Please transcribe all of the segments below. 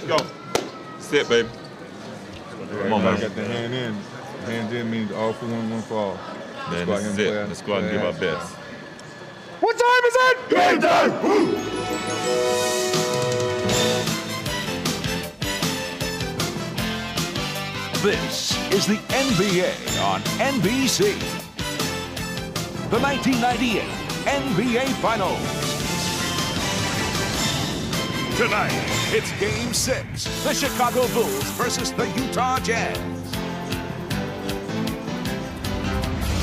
Go. Sit, baby. Come on, man. Got the hand in. Hand in means all for one, one for all. Man, this is it. Let's go out and give our best. What time is it? Game time! This is the NBA on NBC. The 1998 NBA Finals. Tonight, it's Game 6. The Chicago Bulls versus the Utah Jazz.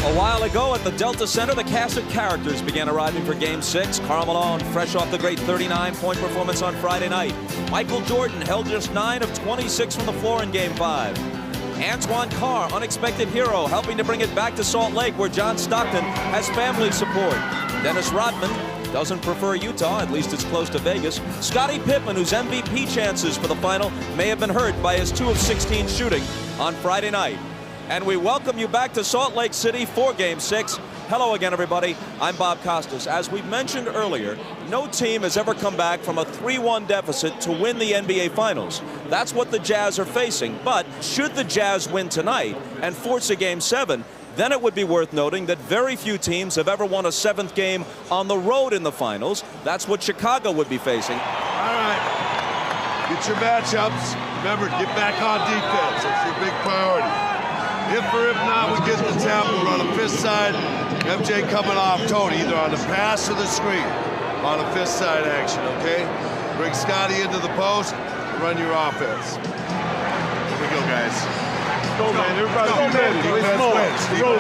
A while ago at the Delta Center, the cast of characters began arriving for Game 6. Karl Malone, fresh off the great 39-point performance on Friday night. Michael Jordan held just 9 of 26 from the floor in Game 5. Antoine Carr, unexpected hero, helping to bring it back to Salt Lake, where John Stockton has family support. Dennis Rodman doesn't prefer Utah, at least it's close to Vegas. Scottie Pippen, whose MVP chances for the final may have been hurt by his 2 of 16 shooting on Friday night. And we welcome you back to Salt Lake City for Game 6. Hello again, everybody. I'm Bob Costas. As we mentioned earlier, no team has ever come back from a 3-1 deficit to win the NBA Finals. That's what the Jazz are facing. But should the Jazz win tonight and force a Game 7, then it would be worth noting that very few teams have ever won a 7th game on the road in the Finals. That's what Chicago would be facing. All right. Get your matchups. Remember, get back on defense. That's your big priority. If not, we get the tap, we'll run a fist side. MJ coming off Tony, either on the pass or the screen. On a fist side action, okay? Bring Scottie into the post, run your offense. Here we go, guys. Go, man. Everybody be ready.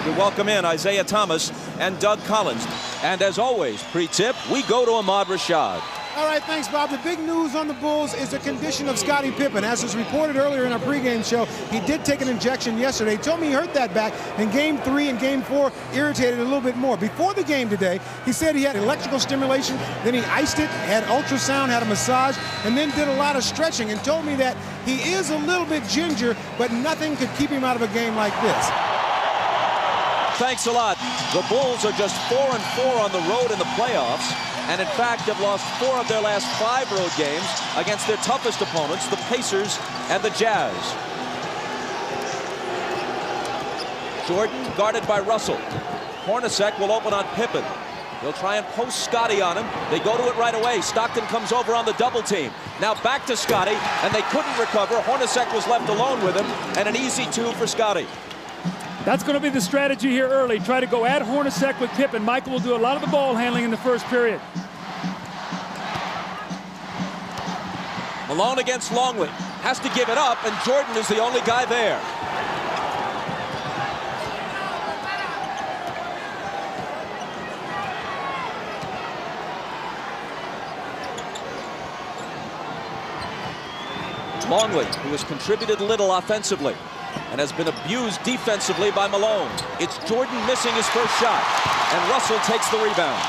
We welcome in Isaiah Thomas and Doug Collins. And as always, pre-tip, we go to Ahmad Rashad. All right, thanks, Bob. The big news on the Bulls is the condition of Scottie Pippen. As was reported earlier in our pregame show, he did take an injection yesterday. He told me he hurt that back in Game 3 and Game 4, irritated a little bit more. Before the game today, he said he had electrical stimulation, then he iced it, had ultrasound, had a massage, and then did a lot of stretching and told me that he is a little bit ginger, but nothing could keep him out of a game like this. Thanks a lot. The Bulls are just 4-4 on the road in the playoffs, and in fact have lost 4 of their last 5 road games against their toughest opponents, the Pacers and the Jazz. Jordan guarded by Russell. Hornacek will open on Pippen. He'll try and post Scottie on him. They go to it right away. Stockton comes over on the double team. Now back to Scottie, and they couldn't recover. Hornacek was left alone with him, and an easy 2 for Scottie. That's going to be the strategy here early. Try to go at Hornacek with Pippen. Michael will do a lot of the ball handling in the first period. Malone against Longley. Has to give it up, and Jordan is the only guy there. Longley, who has contributed little offensively and has been abused defensively by Malone. It's Jordan missing his first shot, and Russell takes the rebound.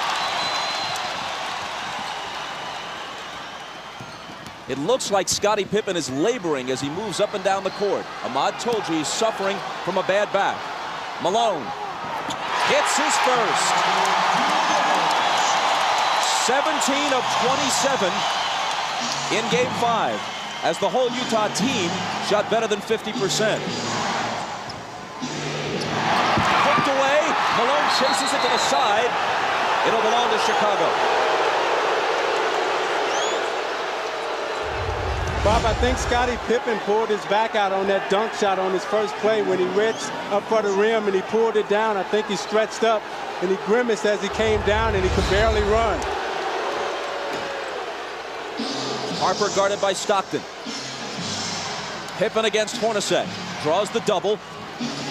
It looks like Scottie Pippen is laboring as he moves up and down the court. Ahmad told you he's suffering from a bad back. Malone hits his first. 17 of 27 in Game 5. As the whole Utah team shot better than 50%. Hooked away. Malone chases it to the side. It'll belong to Chicago. Bob, I think Scottie Pippen pulled his back out on that dunk shot on his first play when he reached up for the rim and he pulled it down. I think he stretched up and he grimaced as he came down and he could barely run. Harper guarded by Stockton. Pippen against Hornacek. Draws the double.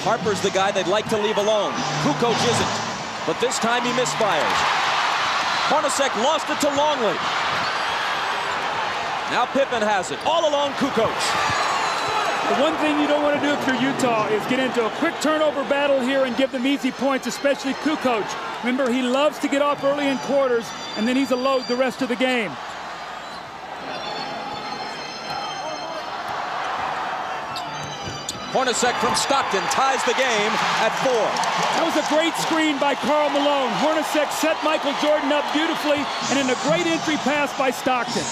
Harper's the guy they'd like to leave alone. Kukoc isn't. But this time he misfires. Hornacek lost it to Longley. Now Pippen has it. All alone, Kukoc. The one thing you don't want to do if you're Utah is get into a quick turnover battle here and give them easy points, especially Kukoc. Remember, he loves to get off early in quarters, and then he's a load the rest of the game. Hornacek from Stockton ties the game at 4. That was a great screen by Karl Malone. Hornacek set Michael Jordan up beautifully, and in a great entry pass by Stockton.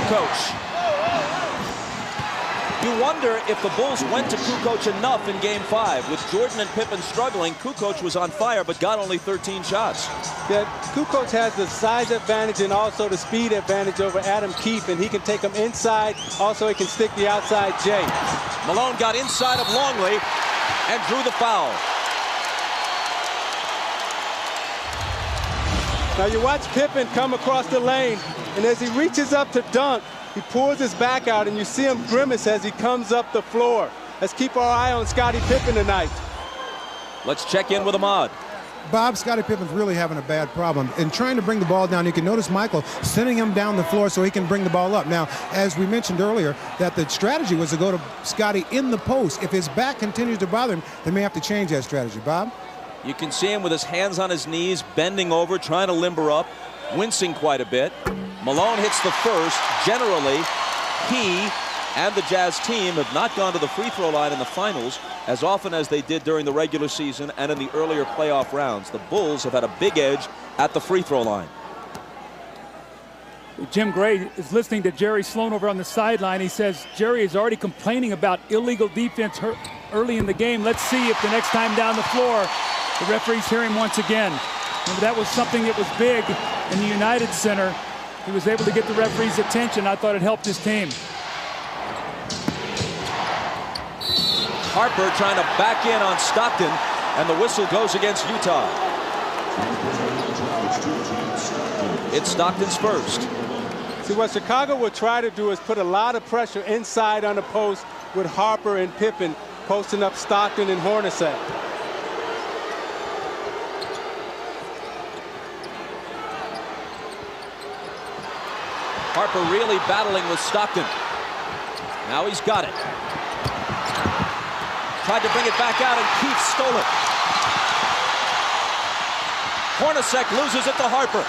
Kukoc. You wonder if the Bulls went to Kukoc enough in Game 5. With Jordan and Pippen struggling, Kukoc was on fire but got only 13 shots. Yeah, Kukoc has the size advantage and also the speed advantage over Adam Keefe, and he can take them inside. Also, he can stick the outside J. Malone got inside of Longley and drew the foul. Now you watch Pippen come across the lane, and as he reaches up to dunk, he pulls his back out, and you see him grimace as he comes up the floor. Let's keep our eye on Scottie Pippen tonight. Let's check in with Ahmad. Bob, Scottie Pippen's really having a bad problem. In trying to bring the ball down, you can notice Michael sending him down the floor so he can bring the ball up. Now, as we mentioned earlier, that the strategy was to go to Scottie in the post. If his back continues to bother him, they may have to change that strategy. Bob? You can see him with his hands on his knees, bending over, trying to limber up, wincing quite a bit. Malone hits the first. Generally, he and the Jazz team have not gone to the free throw line in the finals as often as they did during the regular season and in the earlier playoff rounds. The Bulls have had a big edge at the free throw line. Jim Gray is listening to Jerry Sloan over on the sideline. He says Jerry is already complaining about illegal defense early in the game. Let's see if the next time down the floor, the referees hear him once again. Remember, that was something that was big in the United Center. He was able to get the referee's attention. I thought it helped his team. Harper trying to back in on Stockton, and the whistle goes against Utah. It's Stockton's first. See, what Chicago will try to do is put a lot of pressure inside on the post with Harper and Pippen posting up Stockton and Hornacek. Harper really battling with Stockton. Now he's got it. Tried to bring it back out, and Keefe stole it. Hornacek loses it to Harper.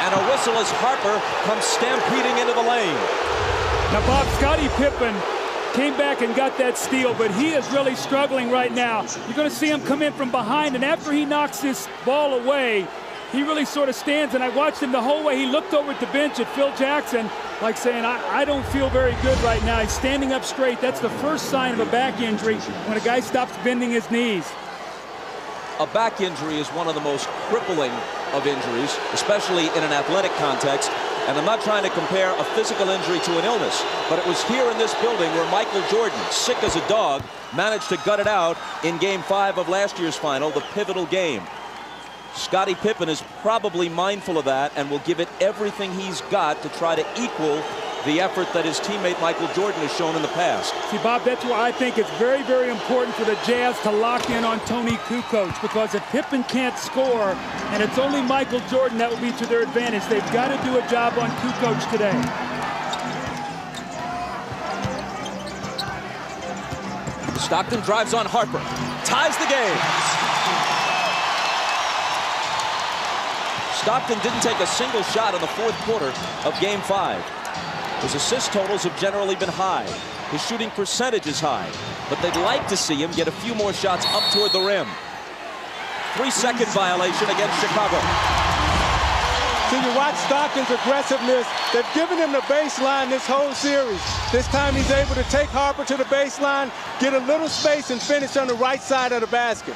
And a whistle as Harper comes stampeding into the lane. Now, Bob, Scottie Pippen came back and got that steal, but he is really struggling right now. You're going to see him come in from behind, and after he knocks this ball away, he really sort of stands, and I watched him the whole way. He looked over at the bench at Phil Jackson, like saying, I don't feel very good right now. He's standing up straight. That's the first sign of a back injury, when a guy stops bending his knees. A back injury is one of the most crippling of injuries, especially in an athletic context. And I'm not trying to compare a physical injury to an illness, but it was here in this building where Michael Jordan, sick as a dog, managed to gut it out in Game 5 of last year's final, the pivotal game. Scottie Pippen is probably mindful of that and will give it everything he's got to try to equal the effort that his teammate Michael Jordan has shown in the past. See, Bob, that's why I think it's very, very important for the Jazz to lock in on Toni Kukoc, because if Pippen can't score and it's only Michael Jordan, that will be to their advantage. They've got to do a job on Kukoc today. Stockton drives on Harper, ties the game. Stockton didn't take a single shot in the fourth quarter of Game 5. His assist totals have generally been high. His shooting percentage is high, but they'd like to see him get a few more shots up toward the rim. 3-second violation against Chicago. So you watch Stockton's aggressiveness. They've given him the baseline this whole series. This time he's able to take Harper to the baseline, get a little space, and finish on the right side of the basket.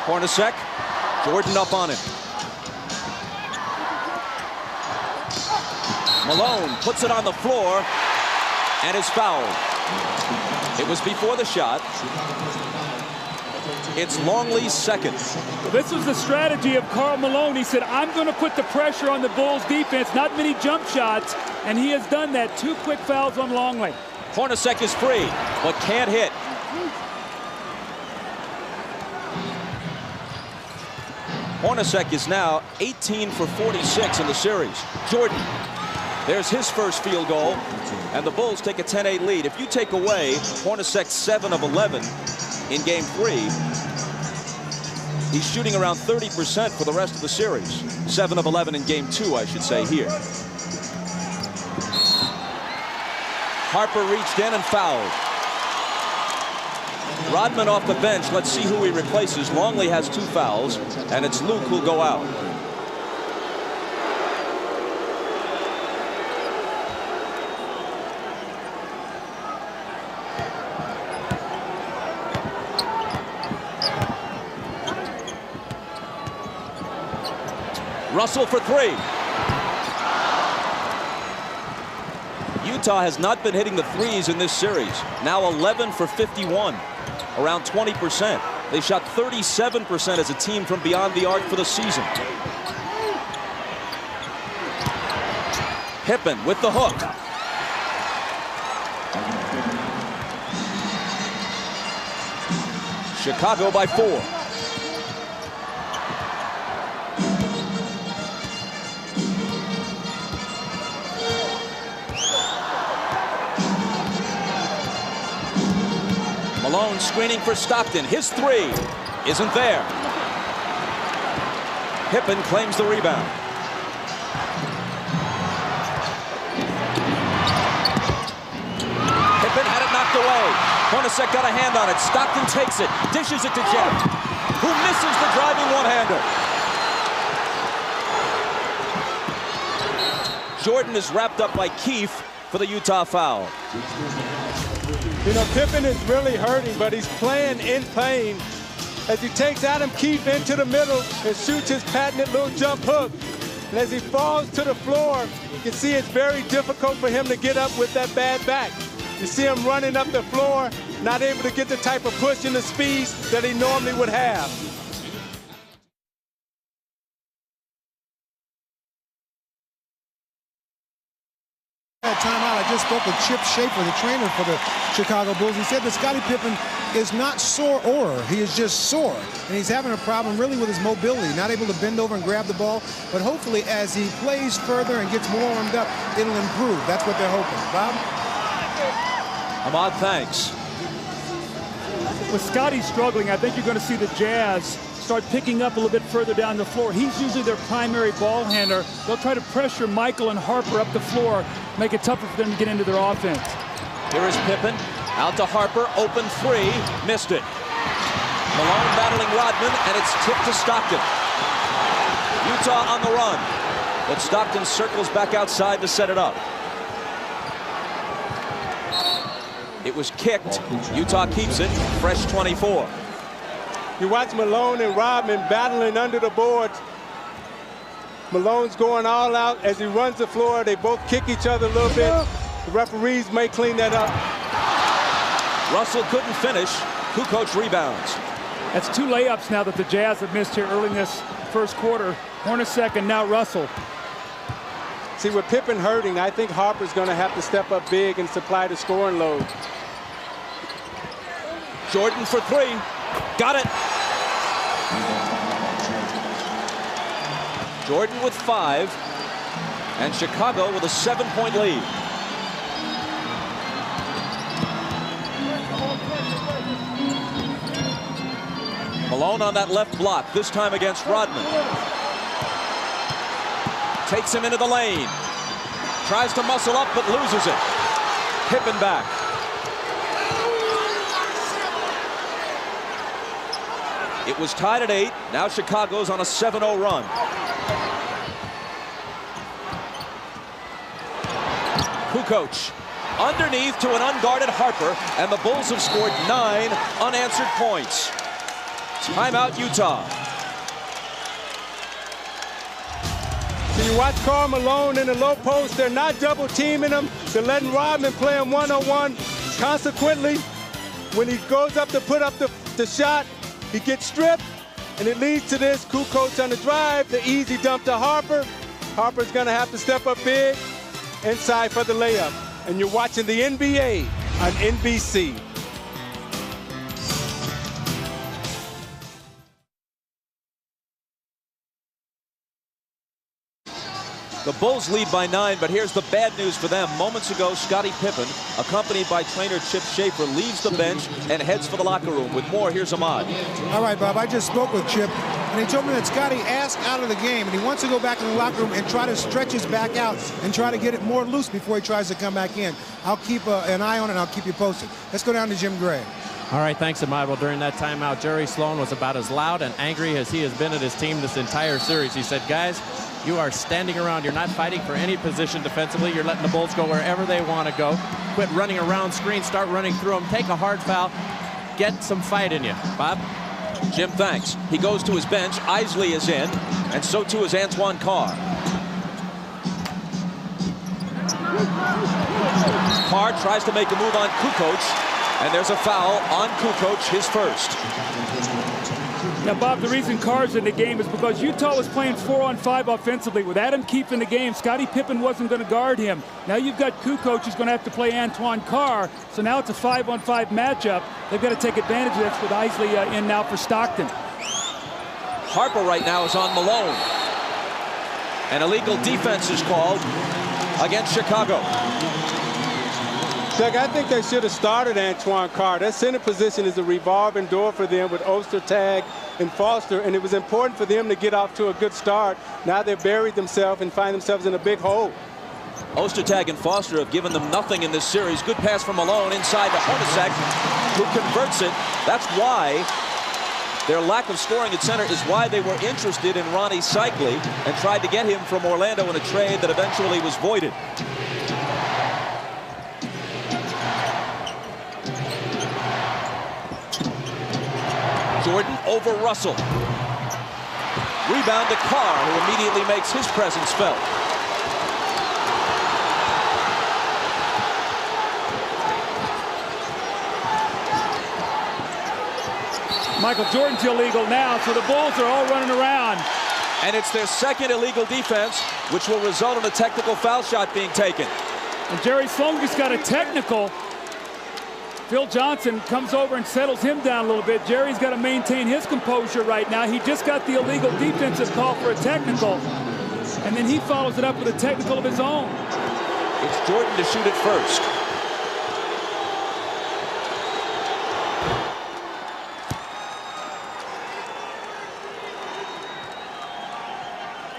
Hornacek, Jordan up on him. Malone puts it on the floor and is fouled. It was before the shot. It's Longley's second. Well, this was the strategy of Karl Malone. He said, I'm going to put the pressure on the Bulls defense, not many jump shots, and he has done that. 2 quick fouls on Longley. Hornacek is free, but can't hit. Hornacek is now 18 for 46 in the series. Jordan, there's his first field goal, and the Bulls take a 10-8 lead. If you take away Hornacek's 7 of 11 in Game 3, he's shooting around 30% for the rest of the series. 7 of 11 in Game 2, I should say here. Harper reached in and fouled. Rodman off the bench. Let's see who he replaces. Longley has 2 fouls, and it's Luke who'll go out. Russell for 3. Utah has not been hitting the threes in this series. Now 11 for 51, around 20%. They shot 37% as a team from beyond the arc for the season. Pippen with the hook. Chicago by 4. Malone screening for Stockton. His 3 isn't there. Pippen claims the rebound. Pippen had it knocked away. Hornacek got a hand on it. Stockton takes it, dishes it to Jeff, who misses the driving one-hander. Jordan is wrapped up by Keefe for the Utah foul. You know, Pippen is really hurting, but he's playing in pain as he takes Adam Keefe into the middle and shoots his patented little jump hook. And as he falls to the floor, you can see it's very difficult for him to get up with that bad back. You see him running up the floor, not able to get the type of push and the speed that he normally would have. Timeout. I just spoke with Chip Schaefer, the trainer for the Chicago Bulls. He said that Scottie Pippen is not sore or he is just sore, and he's having a problem really with his mobility, not able to bend over and grab the ball. But hopefully, as he plays further and gets more warmed up, it'll improve. That's what they're hoping. Bob? Ahmad, thanks. With Scottie struggling, I think you're going to see the Jazz start picking up a little bit further down the floor. He's usually their primary ball handler. They'll try to pressure Michael and Harper up the floor, make it tougher for them to get into their offense. Here is Pippen, out to Harper, open 3, missed it. Malone battling Rodman, and it's tipped to Stockton. Utah on the run, but Stockton circles back outside to set it up. It was kicked. Utah keeps it, fresh 24. You watch Malone and Rodman battling under the boards. Malone's going all out as he runs the floor. They both kick each other a little bit. The referees may clean that up. Russell couldn't finish. Kukoc rebounds. That's 2 layups now that the Jazz have missed here early in this first quarter. Hornacek and now Russell. See, with Pippen hurting, I think Harper's going to have to step up big and supply the scoring load. Jordan for 3. Got it. Jordan with 5. And Chicago with a 7-point lead. Malone on that left block, this time against Rodman. Takes him into the lane. Tries to muscle up, but loses it. Pippen back. It was tied at 8. Now Chicago's on a 7-0 run. Kukoc underneath to an unguarded Harper, and the Bulls have scored 9 unanswered points. Timeout, Utah. So you watch Karl Malone in the low post. They're not double teaming him. They're letting Rodman play him one-on-one. Consequently, when he goes up to put up the shot, he gets stripped, and it leads to this. Kukoc on the drive, the easy dump to Harper. Harper's going to have to step up big inside for the layup. And you're watching the NBA on NBC. The Bulls lead by 9, but here's the bad news for them. Moments ago, Scottie Pippen, accompanied by trainer Chip Schaefer, leaves the bench and heads for the locker room. With more, here's Ahmad. All right, Bob, I just spoke with Chip, and he told me that Scottie asked out of the game, and he wants to go back in the locker room and try to stretch his back out and try to get it more loose before he tries to come back in. I'll keep an eye on it, and I'll keep you posted. Let's go down to Jim Gray. All right, thanks, Ahmad. Well, during that timeout, Jerry Sloan was about as loud and angry as he has been at his team this entire series. He said, guys, you are standing around. You're not fighting for any position defensively. You're letting the Bulls go wherever they want to go. Quit running around screens. Start running through them. Take a hard foul. Get some fight in you. Bob? Jim, thanks. He goes to his bench. Isley is in, and so too is Antoine Carr. Carr tries to make a move on Kukoc. And there's a foul on Kukoc, his first. Now, Bob, the reason Carr's in the game is because Utah was playing 4-on-5 offensively. With Adam Keefe in the game, Scottie Pippen wasn't going to guard him. Now you've got Kukoc who's going to have to play Antoine Carr. So now it's a 5-on-5 matchup. They've got to take advantage of this with Isley in now for Stockton. Harper right now is on Malone. An illegal defense is called against Chicago. Doug, I think they should have started Antoine Carr. That center position is a revolving door for them with Ostertag and Foster, and it was important for them to get off to a good start. Now they've buried themselves and find themselves in a big hole. Ostertag and Foster have given them nothing in this series. Good pass from Malone inside to Hornacek, who converts it. That's why their lack of scoring at center is why they were interested in Ronnie Cycli and tried to get him from Orlando in a trade that eventually was voided. Jordan over Russell. Rebound to Carr, who immediately makes his presence felt. Michael Jordan's illegal now, so the Bulls are all running around. And it's their second illegal defense, which will result in a technical foul shot being taken. And Jerry Sloan just got a technical. Phil Johnson comes over and settles him down a little bit. Jerry's got to maintain his composure right now. He just got the illegal defensive call for a technical, and then he follows it up with a technical of his own. It's Jordan to shoot it first.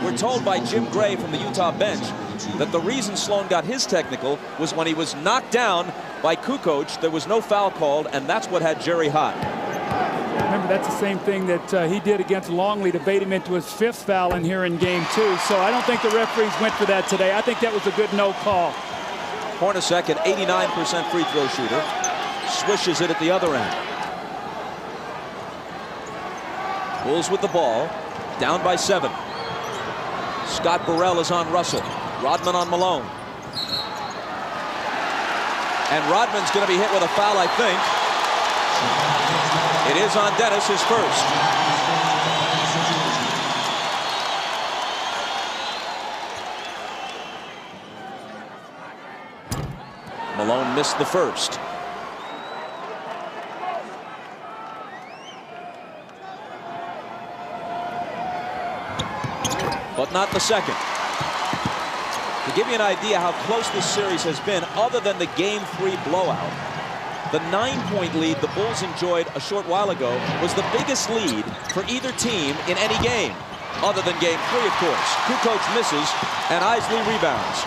We're told by Jim Gray from the Utah bench that the reason Sloan got his technical was when he was knocked down by Kukoc. There was no foul called, and that's what had Jerry hot. Remember, that's the same thing that he did against Longley to bait him into his 5th foul in here in game 2. So I don't think the referees went for that today. I think that was a good no call. Hornacek, an 89% free throw shooter, swishes it at the other end. Bulls with the ball, down by 7. Scott Burrell is on Russell. Rodman on Malone. And Rodman's going to be hit with a foul, I think. It is on Dennis, his first. Malone missed the first. But not the second. To give you an idea how close this series has been, other than the Game 3 blowout, the 9-point lead the Bulls enjoyed a short while ago was the biggest lead for either team in any game, other than Game 3, of course. Kukoc misses, and Isley rebounds.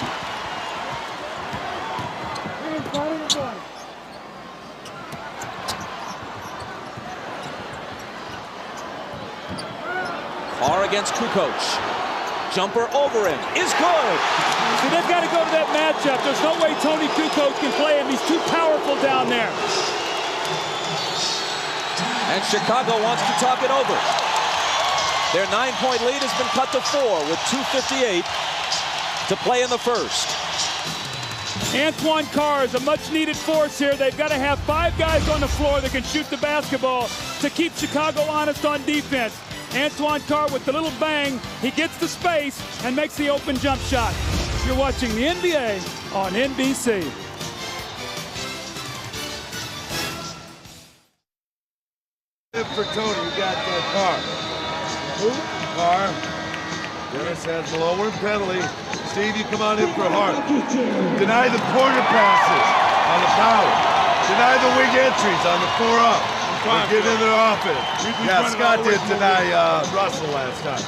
Carr against Kukoc. Jumper over him is good. See, they've got to go to that matchup. There's no way Tony Kukoc can play him. He's too powerful down there. And Chicago wants to talk it over. Their 9-point lead has been cut to 4 with 2:58 to play in the first. Antoine Carr is a much-needed force here. They've got to have 5 guys on the floor that can shoot the basketball to keep Chicago honest on defense. Antoine Carr with the little bang, he gets the space and makes the open jump shot. You're watching the NBA on NBC. For Tony, you got Carr. Who? Carr. Dennis has the lower penalty. Steve, you come on in for Hart. Deny the corner passes on the power. Deny the wing entries on the 4-up. Get in their offense. Yeah, Scott did deny Russell last time.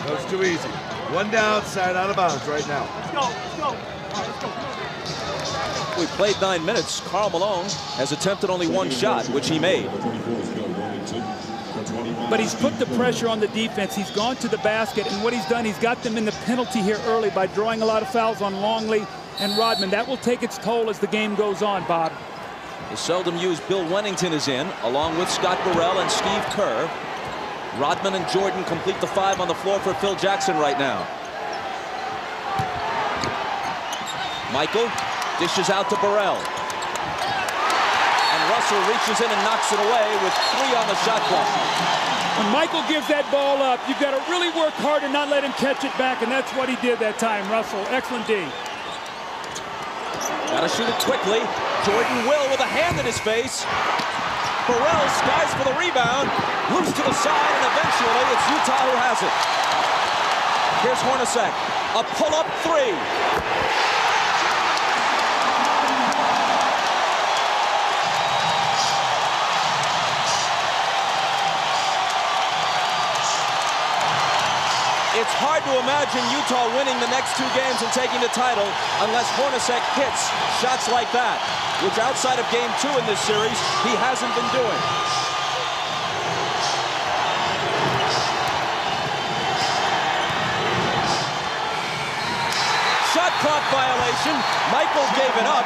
That was too easy. One downside, out of bounds right now. Let's go. Let's go. All right, let's go. We played 9 minutes. Karl Malone has attempted only 1 shot, which he made. But he's put the pressure on the defense. He's gone to the basket, and what he's done, he's got them in the penalty here early by drawing a lot of fouls on Longley and Rodman. That will take its toll as the game goes on, Bob. The seldom used Bill Wennington is in, along with Scott Burrell and Steve Kerr. Rodman and Jordan complete the 5 on the floor for Phil Jackson right now. Michael dishes out to Burrell. And Russell reaches in and knocks it away with 3 on the shot clock. When Michael gives that ball up, you've got to really work hard and not let him catch it back, and that's what he did that time, Russell. Excellent D. Got to shoot it quickly. Jordan will with a hand in his face. Burrell skies for the rebound. Loose to the side, and eventually it's Utah who has it. Here's Hornacek. A pull-up 3. It's hard to imagine Utah winning the next 2 games and taking the title unless Hornacek hits shots like that, which outside of game 2 in this series, he hasn't been doing. Shot clock violation. Michael gave it up.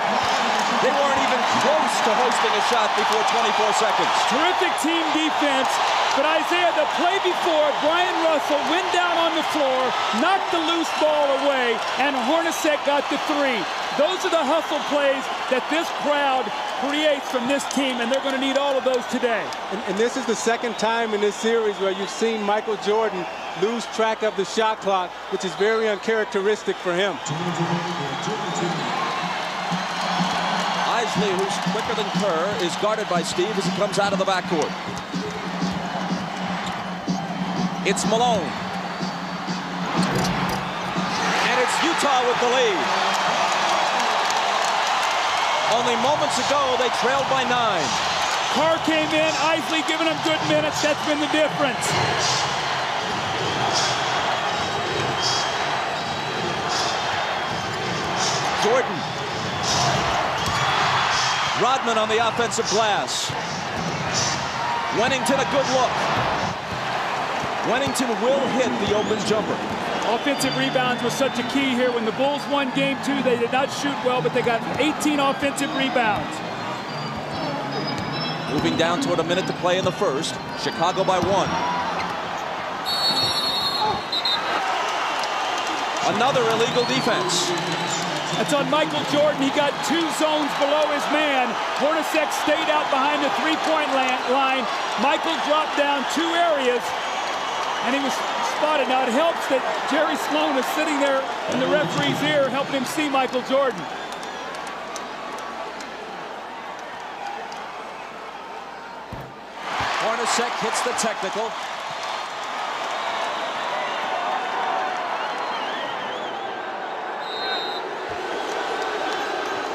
They weren't even close to hosting a shot before 24 seconds. Terrific team defense. But Isaiah, the play before, Brian Russell went down on the floor, knocked the loose ball away, and Hornacek got the 3. Those are the hustle plays that this crowd creates from this team, and they're going to need all of those today. And this is the second time in this series where you've seen Michael Jordan lose track of the shot clock, which is very uncharacteristic for him. Isley, who's quicker than Kerr, is guarded by Steve as he comes out of the backcourt. It's Malone. And it's Utah with the lead. Only moments ago, they trailed by 9. Carr came in, Isley giving him good minutes. That's been the difference. Jordan. Rodman on the offensive glass. Wennington, a good look. Wennington will hit the open jumper. Offensive rebounds was such a key here. When the Bulls won game 2, they did not shoot well, but they got 18 offensive rebounds. Moving down toward a minute to play in the first. Chicago by 1. Another illegal defense. That's on Michael Jordan. He got 2 zones below his man. Hornacek stayed out behind the 3-point line. Michael dropped down 2 areas, and he was spotted. Now, it helps that Jerry Sloan is sitting there in the referee's ear, helping him see Michael Jordan. Hornacek hits the technical.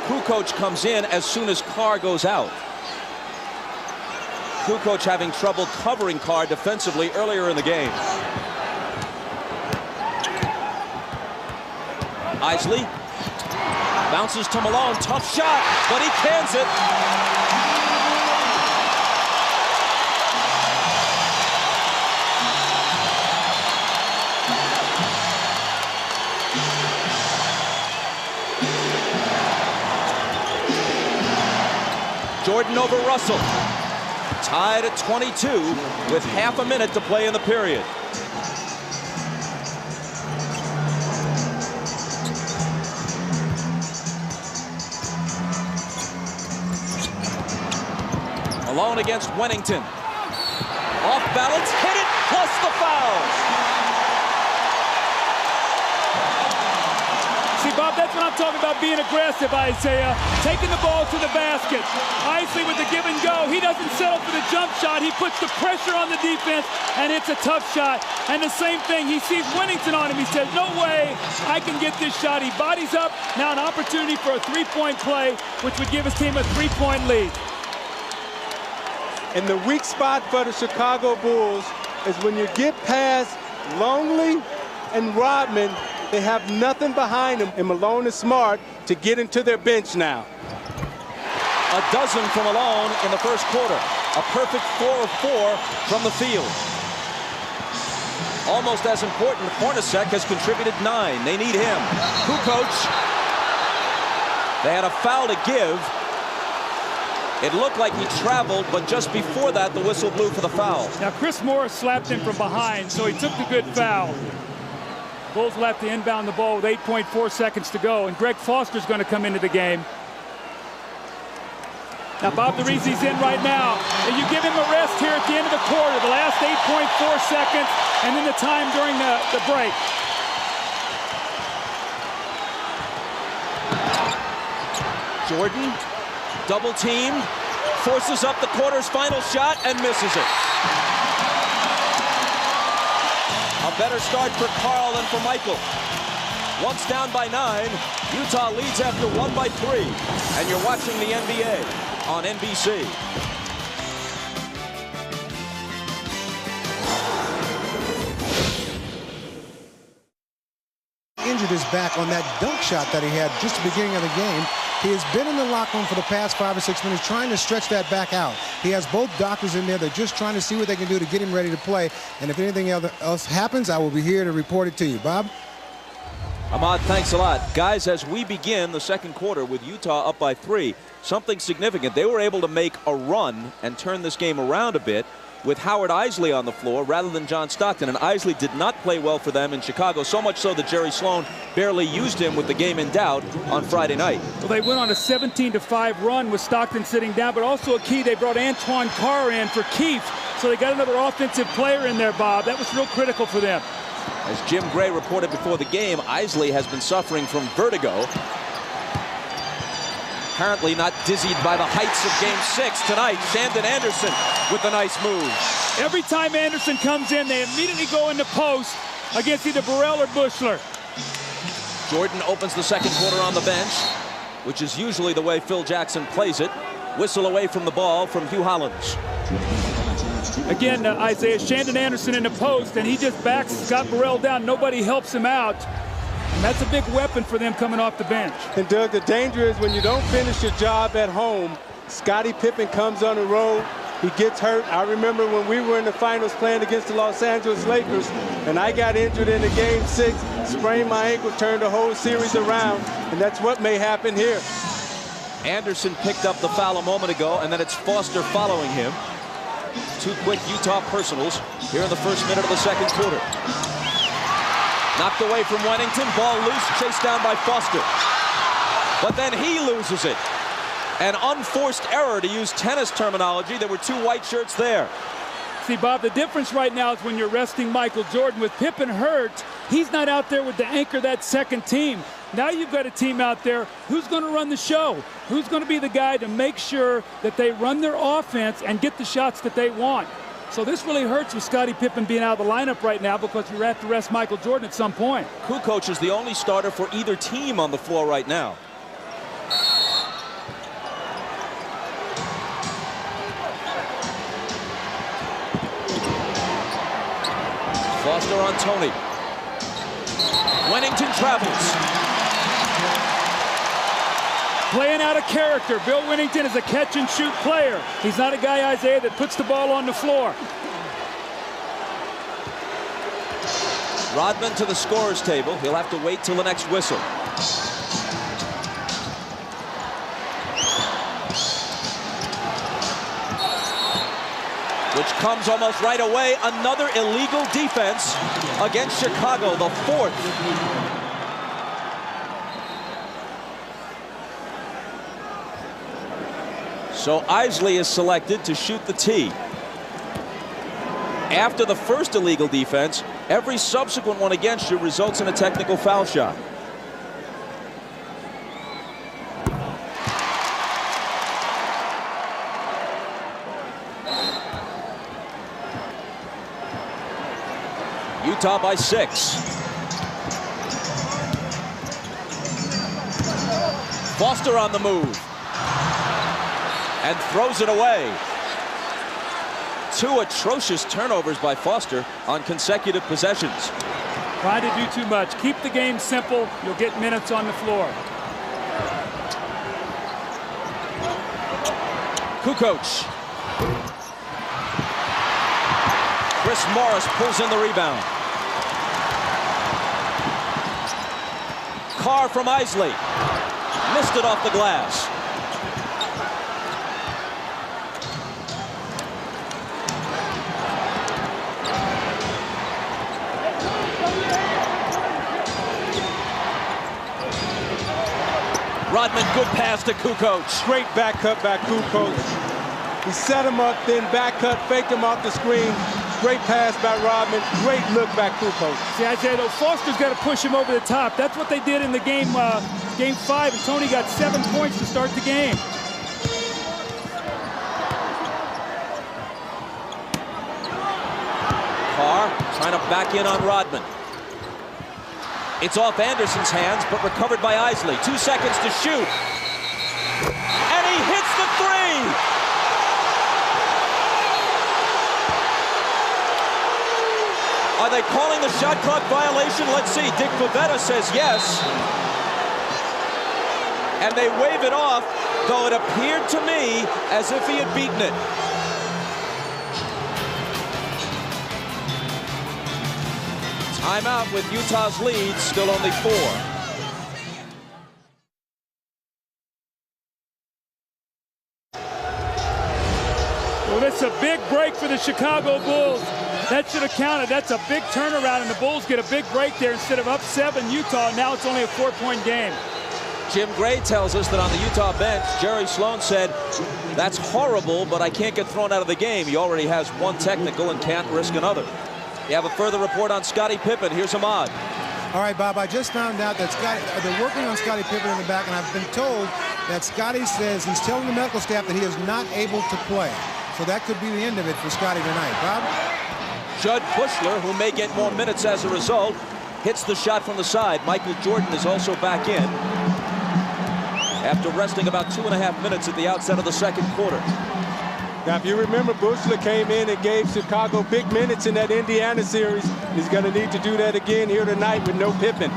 Kukoc comes in as soon as Carr goes out. Kukoc having trouble covering Carr defensively earlier in the game. Isley bounces to Malone. Tough shot, but he cans it. Jordan over Russell. Tied at 22 with half a minute to play in the period. Malone against Wennington. Off balance, hit it, plus the foul. See, Bob, that's what I'm talking about, being aggressive, Isaiah. Taking the ball to the basket. Isley with the give and go. He doesn't settle for the jump shot. He puts the pressure on the defense, and it's a tough shot. And the same thing, he sees Wennington on him. He says, no way I can get this shot. He bodies up. Now an opportunity for a 3-point play, which would give his team a 3-point lead. And the weak spot for the Chicago Bulls is when you get past Longley and Rodman, they have nothing behind them. And Malone is smart. to get into their bench now. A dozen from Malone in the first quarter. A perfect 4 of 4 from the field. Almost as important, Hornacek has contributed 9. They need him. Kukoc. They had a foul to give. It looked like he traveled, but just before that, the whistle blew for the foul. Now, Chris Morris slapped him from behind, so he took the good foul. Bulls will have to inbound the ball with 8.4 seconds to go, and Greg Foster's going to come into the game. Now, Bob DeRisi's in right now, and you give him a rest here at the end of the quarter, the last 8.4 seconds, and then the time during the break. Jordan, double teamed, forces up the quarter's final shot and misses it. A better start for Carl than for Michael. Once down by 9, Utah leads after 1 by 3. And you're watching the NBA on NBC. Injured his back on that dunk shot that he had just at the beginning of the game. He has been in the locker room for the past 5 or 6 minutes trying to stretch that back out. He has both doctors in there. They're just trying to see what they can do to get him ready to play. And if anything else happens, I will be here to report it to you. Bob? Ahmad, thanks a lot. Guys, as we begin the second quarter with Utah up by 3, something significant. They were able to make a run and turn this game around a bit with Howard Eisley on the floor rather than John Stockton. And Eisley did not play well for them in Chicago, so much so that Jerry Sloan barely used him with the game in doubt on Friday night. Well, they went on a 17-5 run with Stockton sitting down, but also a key, they brought Antoine Carr in for Keefe. So they got another offensive player in there, Bob. That was real critical for them. As Jim Gray reported before the game, Eisley has been suffering from vertigo. Apparently not dizzied by the heights of Game 6 tonight. Shandon Anderson with a nice move. Every time Anderson comes in, they immediately go into post against either Burrell or Buechler. Jordan opens the second quarter on the bench, which is usually the way Phil Jackson plays it. Whistle away from the ball from Hugh Hollins. Again, Isaiah, Shandon Anderson in the post, and he just backs Scott Burrell down. Nobody helps him out. And that's a big weapon for them coming off the bench. And Doug, the danger is when you don't finish your job at home, Scottie Pippen comes on the road, he gets hurt. I remember when we were in the finals playing against the Los Angeles Lakers, and I got injured in the Game 6, sprained my ankle, turned the whole series around, and that's what may happen here. Anderson picked up the foul a moment ago, and then it's Foster following him. 2 quick Utah personals here in the first minute of the second quarter. Knocked away from Wennington, ball loose, chased down by Foster. But then he loses it. An unforced error, to use tennis terminology. There were 2 white shirts there. See, Bob, the difference right now is when you're resting Michael Jordan. With Pippen hurt, he's not out there with the anchor that second team. Now you've got a team out there. Who's going to run the show? Who's going to be the guy to make sure that they run their offense and get the shots that they want? So this really hurts with Scottie Pippen being out of the lineup right now because you have to rest Michael Jordan at some point. Kukoc is the only starter for either team on the floor right now. Foster on Tony. Wennington travels. Playing out of character. Bill Wennington is a catch-and-shoot player. He's not a guy, Isaiah, that puts the ball on the floor. Rodman to the scorer's table. He'll have to wait till the next whistle. Which comes almost right away. Another illegal defense against Chicago, the 4th. So Eisley is selected to shoot the tee. After the first illegal defense, every subsequent one against you results in a technical foul shot. Utah by 6. Foster on the move. And throws it away. 2 atrocious turnovers by Foster on consecutive possessions. Trying to do too much. Keep the game simple. You'll get minutes on the floor. Kukoc. Chris Morris pulls in the rebound. Carr from Isley. Missed it off the glass. Rodman, good pass to Kukoc. Great back cut by Kukoc. He set him up, then back cut, faked him off the screen. Great pass by Rodman. Great look by Kukoc. See, Isaiah, though, Foster's got to push him over the top. That's what they did in the game 5, and Tony got 7 points to start the game. Carr trying to back in on Rodman. It's off Anderson's hands, but recovered by Isley. 2 seconds to shoot. And he hits the three! Are they calling the shot clock violation? Let's see. Dick Pavetta says yes. And they wave it off, though it appeared to me as if he had beaten it. Timeout with Utah's lead, still only 4. Well, that's a big break for the Chicago Bulls. That should have counted. That's a big turnaround, and the Bulls get a big break there. Instead of up 7 Utah, now it's only a 4-point game. Jim Gray tells us that on the Utah bench, Jerry Sloan said, that's horrible, but I can't get thrown out of the game. He already has 1 technical and can't risk another. You have a further report on Scottie Pippen. Here's Ahmad. All right, Bob, I just found out that they're working on Scottie Pippen in the back, and I've been told that Scottie says he's telling the medical staff that he is not able to play. So that could be the end of it for Scottie tonight. Bob? Jud Buechler, who may get more minutes as a result, hits the shot from the side. Michael Jordan is also back in after resting about 2.5 minutes at the outset of the second quarter. Now, if you remember, Buechler came in and gave Chicago big minutes in that Indiana series. He's going to need to do that again here tonight with no Pippen.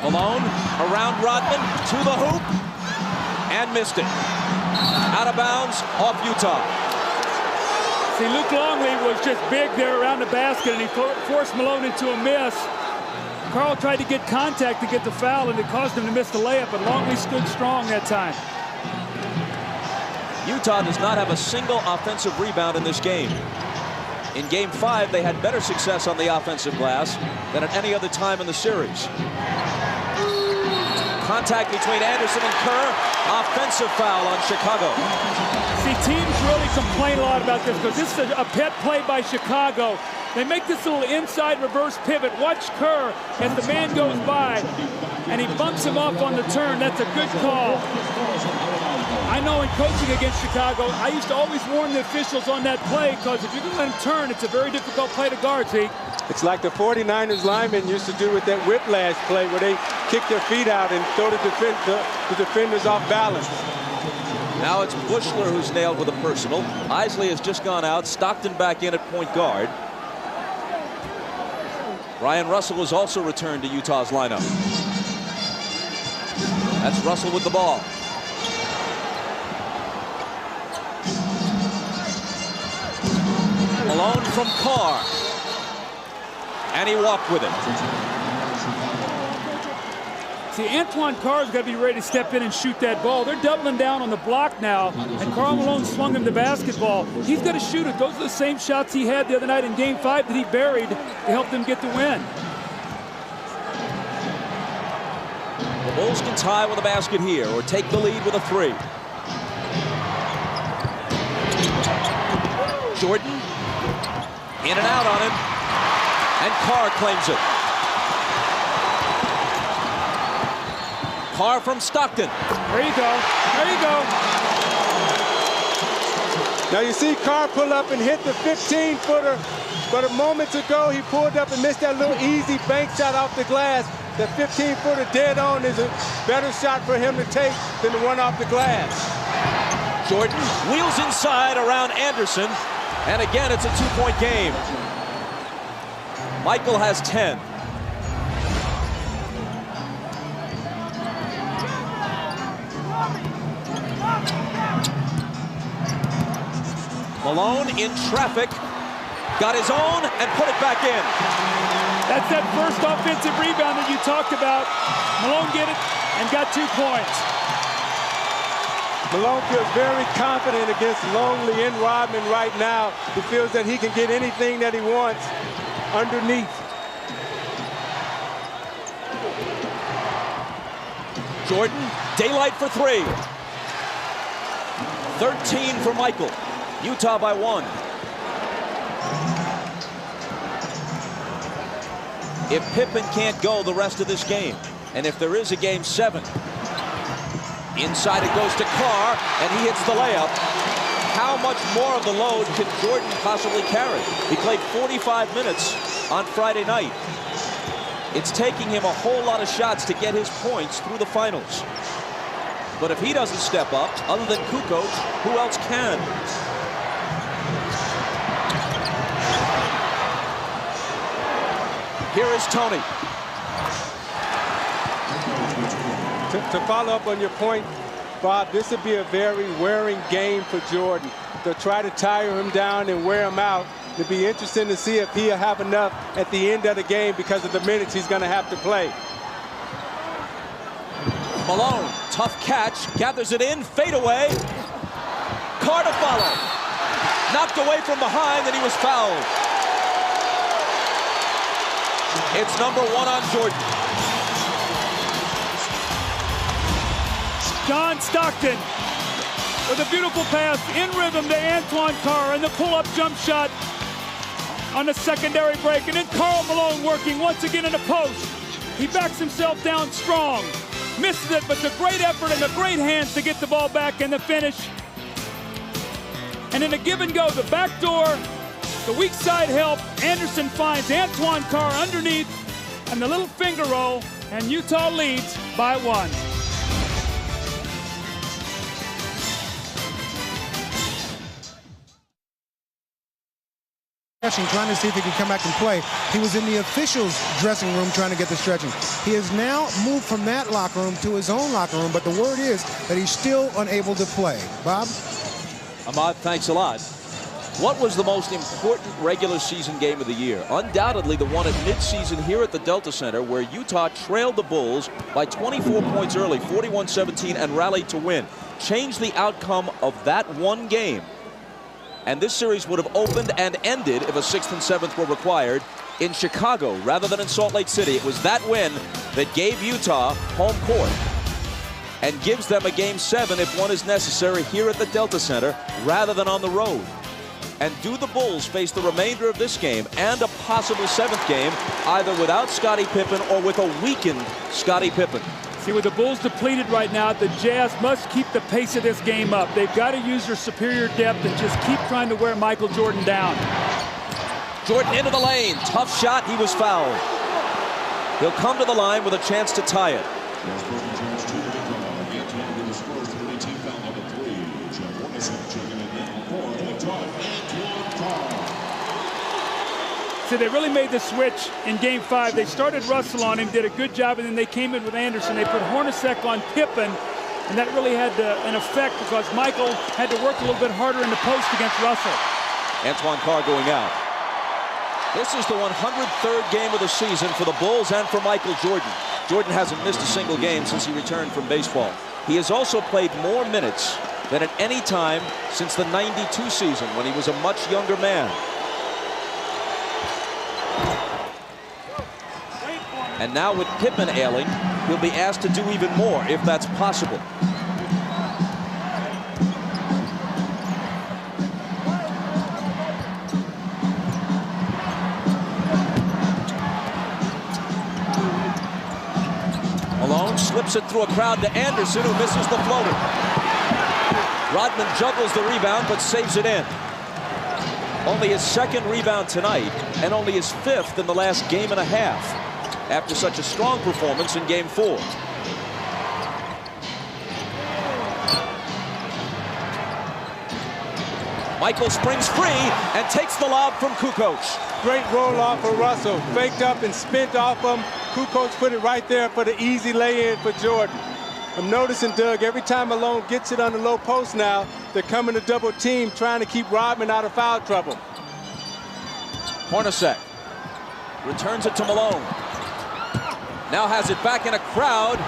Malone around Rodman to the hoop and missed it. Out of bounds off Utah. See, Luke Longley was just big there around the basket, and he forced Malone into a miss. Carl tried to get contact to get the foul, and it caused him to miss the layup, but Longley stood strong that time. Utah does not have a single offensive rebound in this game. In Game 5, they had better success on the offensive glass than at any other time in the series. Contact between Anderson and Kerr. Offensive foul on Chicago. See, teams really complain a lot about this because this is a pet play by Chicago. They make this little inside reverse pivot. Watch Kerr as the man goes by, and he bumps him off on the turn. That's a good call. I know in coaching against Chicago, I used to always warn the officials on that play because if you can let him turn, it's a very difficult play to guard, see? It's like the 49ers linemen used to do with that whiplash play where they kick their feet out and throw the defenders off balance. Now it's Buechler who's nailed with a personal. Isley has just gone out. Stockton back in at point guard. Ryan Russell has also returned to Utah's lineup. That's Russell with the ball. Malone from Carr. And he walked with it. See, Antoine Carr's got to be ready to step in and shoot that ball. They're doubling down on the block now, and Karl Malone swung him the basketball. He's got to shoot it. Those are the same shots he had the other night in Game 5 that he buried to help them get the win. The Bulls can tie with a basket here or take the lead with a 3. Jordan in and out on him, and Carr claims it. Carr from Stockton. There you go. There you go. Now you see Carr pull up and hit the 15-footer, but a moment ago he pulled up and missed that little easy bank shot off the glass. That 15-footer dead on is a better shot for him to take than the one off the glass. Jordan wheels inside around Anderson, and again it's a 2-point game. Michael has 10. Malone in traffic, got his own and put it back in. That's that first offensive rebound that you talked about. Malone get it and got 2 points. Malone feels very confident against Longley and Rodman right now. He feels that he can get anything that he wants underneath. Jordan, daylight for 3. 13 for Michael. Utah by 1. If Pippen can't go the rest of this game, and if there is a game 7, inside it goes to Carr, and he hits the layup. How much more of the load can Jordan possibly carry? He played 45 minutes on Friday night. It's taking him a whole lot of shots to get his points through the finals. But if he doesn't step up, other than Kukoc, who else can? Here is Tony. To follow up on your point, Bob, this would be a very wearing game for Jordan. To try to tire him down and wear him out. It'd be interesting to see if he'll have enough at the end of the game because of the minutes he's going to have to play. Malone, tough catch, gathers it in, fade away. Carr to follow. Knocked away from behind, and he was fouled. It's number 1 on Jordan. John Stockton with a beautiful pass in rhythm to Antoine Carr, and the pull-up jump shot on the secondary break. And then Karl Malone working once again in the post. He backs himself down strong. Misses it, but the great effort and the great hands to get the ball back and the finish. And in a give and go, the back door, the weak side help. Anderson finds Antoine Carr underneath, and the little finger roll, and Utah leads by 1. Trying to see if he can come back and play. He was in the officials' dressing room trying to get the stretching. He has now moved from that locker room to his own locker room, but the word is that he's still unable to play. Bob? Ahmad, thanks a lot. What was the most important regular season game of the year? Undoubtedly the one at midseason here at the Delta Center, where Utah trailed the Bulls by 24 points early, 41-17, and rallied to win. Changed the outcome of that one game. And this series would have opened and ended if a 6th and 7th were required in Chicago rather than in Salt Lake City. It was that win that gave Utah home court and gives them a game 7 if one is necessary here at the Delta Center rather than on the road. And do the Bulls face the remainder of this game and a possible 7th game either without Scottie Pippen or with a weakened Scottie Pippen? See, with the Bulls depleted right now, the Jazz must keep the pace of this game up. They've got to use their superior depth and just keep trying to wear Michael Jordan down. Jordan into the lane. Tough shot. He was fouled. He'll come to the line with a chance to tie it. So they really made the switch in game 5. They started Russell on him, did a good job, and then they came in with Anderson. They put Hornacek on Pippen, and that really had an effect because Michael had to work a little bit harder in the post against Russell. Antoine Carr going out. This is the 103rd game of the season for the Bulls and for Michael Jordan. Jordan hasn't missed a single game since he returned from baseball. He has also played more minutes than at any time since the '92 season when he was a much younger man. And now with Pippen ailing, he'll be asked to do even more if that's possible. Malone slips it through a crowd to Anderson, who misses the floater. Rodman juggles the rebound but saves it in. Only his 2nd rebound tonight and only his 5th in the last game and a half after such a strong performance in game 4. Michael springs free and takes the lob from Kukoc. Great roll off for Russell. Faked up and spent off him. Kukoc put it right there for the easy lay-in for Jordan. I'm noticing, Doug, every time Malone gets it on the low post now, They're coming to double team, trying to keep Rodman out of foul trouble. Hornacek returns it to Malone. Now has it back in a crowd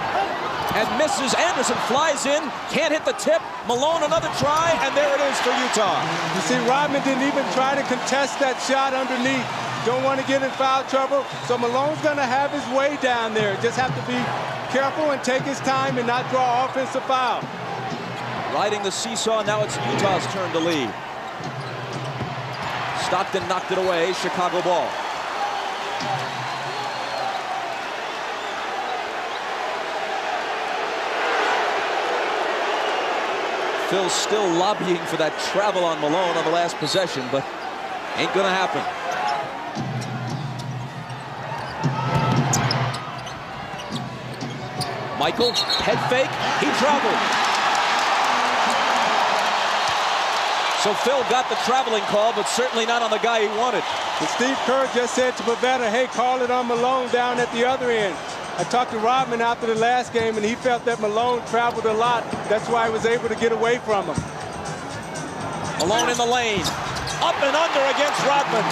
and misses. Anderson flies in, can't hit the tip. Malone another try, and there it is for Utah. You see, Rodman didn't even try to contest that shot underneath. Don't want to get in foul trouble, so Malone's going to have his way down there. Just have to be careful and take his time and not draw offensive foul. Riding the seesaw, now it's Utah's turn to lead. Stockton knocked it away, Chicago ball. Phil's still lobbying for that travel on Malone on the last possession, but ain't gonna happen. Michael, head fake, he traveled. So Phil got the traveling call, but certainly not on the guy he wanted. And Steve Kerr just said to Pavetta, hey, call it on Malone down at the other end. I talked to Rodman after the last game, and he felt that Malone traveled a lot. That's why he was able to get away from him. Malone in the lane. Up and under against Rodman.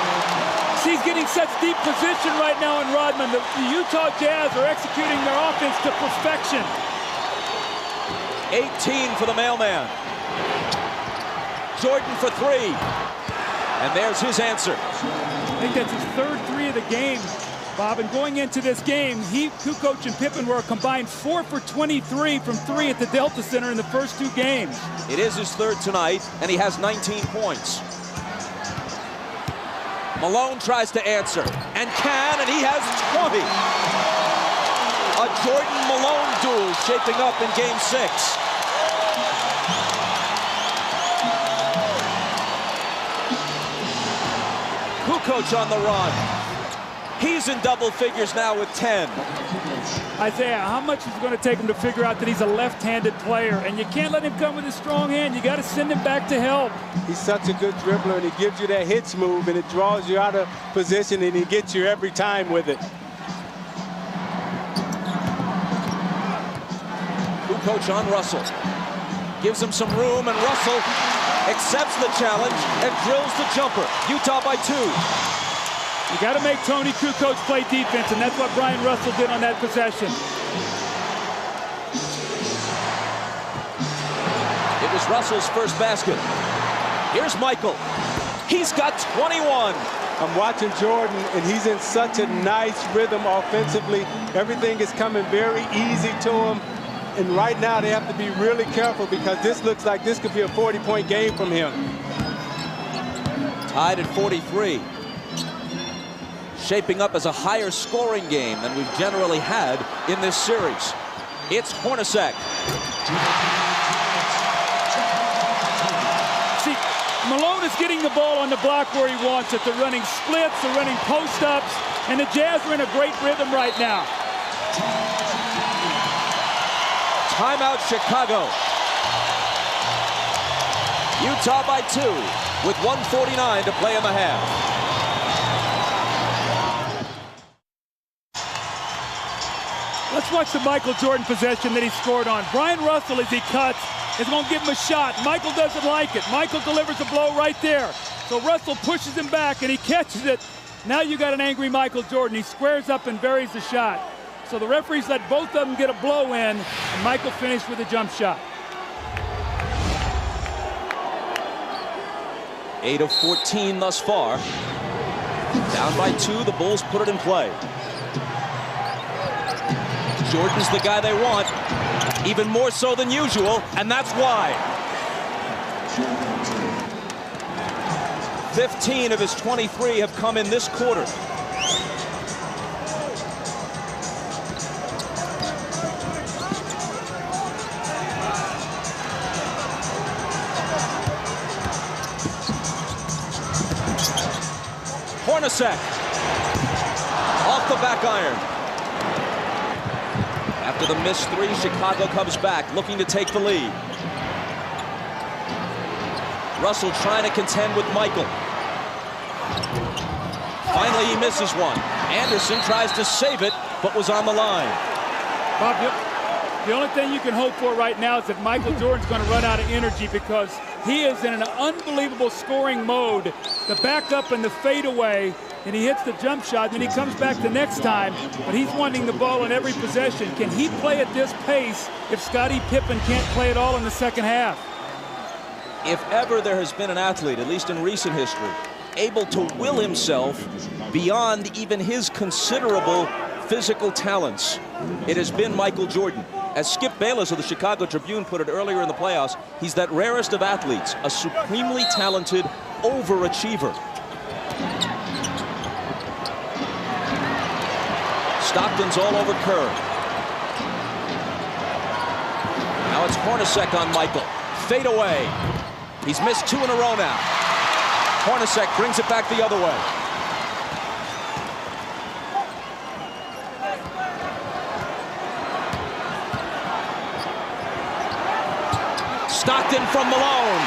He's getting such deep position right now in Rodman. The Utah Jazz are executing their offense to perfection. 18 for the mailman. Jordan for three. And there's his answer. I think that's his third three of the game, Bob. And going into this game, Kukoc and Pippen were a combined 4 for 23 from three at the Delta Center in the first two games. It is his third tonight, and he has 19 points. Malone tries to answer, and can, and he has 20. A Jordan-Malone duel shaping up in Game 6. Kukoc on the run. He's in double figures now with 10. Isaiah, how much is it going to take him to figure out that he's a left-handed player? And you can't let him come with a strong hand. You got to send him back to help. He's such a good dribbler, and he gives you that hitch move, and it draws you out of position, and he gets you every time with it. Kukoc on Russell. Gives him some room, and Russell accepts the challenge and drills the jumper. Utah by 2. You got to make Tony Kukoc play defense, and that's what Brian Russell did on that possession. It was Russell's first basket. Here's Michael. He's got 21. I'm watching Jordan, and he's in such a nice rhythm offensively. Everything is coming very easy to him. And right now, they have to be really careful because this looks like this could be a 40-point game from him. Tied at 43. Shaping up as a higher scoring game than we've generally had in this series. It's Hornacek. See, Malone is getting the ball on the block where he wants it. They're running splits, they're running post-ups, and the Jazz are in a great rhythm right now. Timeout, Chicago. Utah by 2 with 1:49 to play in the half. Let's watch the Michael Jordan possession that he scored on. Brian Russell, as he cuts, is going to give him a shot. Michael doesn't like it. Michael delivers a blow right there. So Russell pushes him back, and he catches it. Now you got an angry Michael Jordan. He squares up and buries the shot. So the referees let both of them get a blow in, and Michael finished with a jump shot. 8 of 14 thus far. Down by 2, the Bulls put it in play. Jordan's the guy they want, even more so than usual, and that's why. 15 of his 23 have come in this quarter. Hornacek off the back iron. After the missed 3, Chicago comes back, looking to take the lead. Russell trying to contend with Michael. Finally, he misses one. Anderson tries to save it, but was on the line. Bob, The only thing you can hope for right now is that Michael Jordan's going to run out of energy because he is in an unbelievable scoring mode. The backup and the fadeaway, and he hits the jump shot, then he comes back the next time, but he's wanting the ball in every possession. Can he play at this pace if Scottie Pippen can't play at all in the second half? If ever there has been an athlete, at least in recent history, able to will himself beyond even his considerable physical talents, it has been Michael Jordan. As Skip Bayless of the Chicago Tribune put it earlier in the playoffs, he's that rarest of athletes, a supremely talented overachiever. Stockton's all over Kerr. Now it's Hornacek on Michael. Fade away. He's missed 2 in a row now. Hornacek brings it back the other way. Stockton from Malone.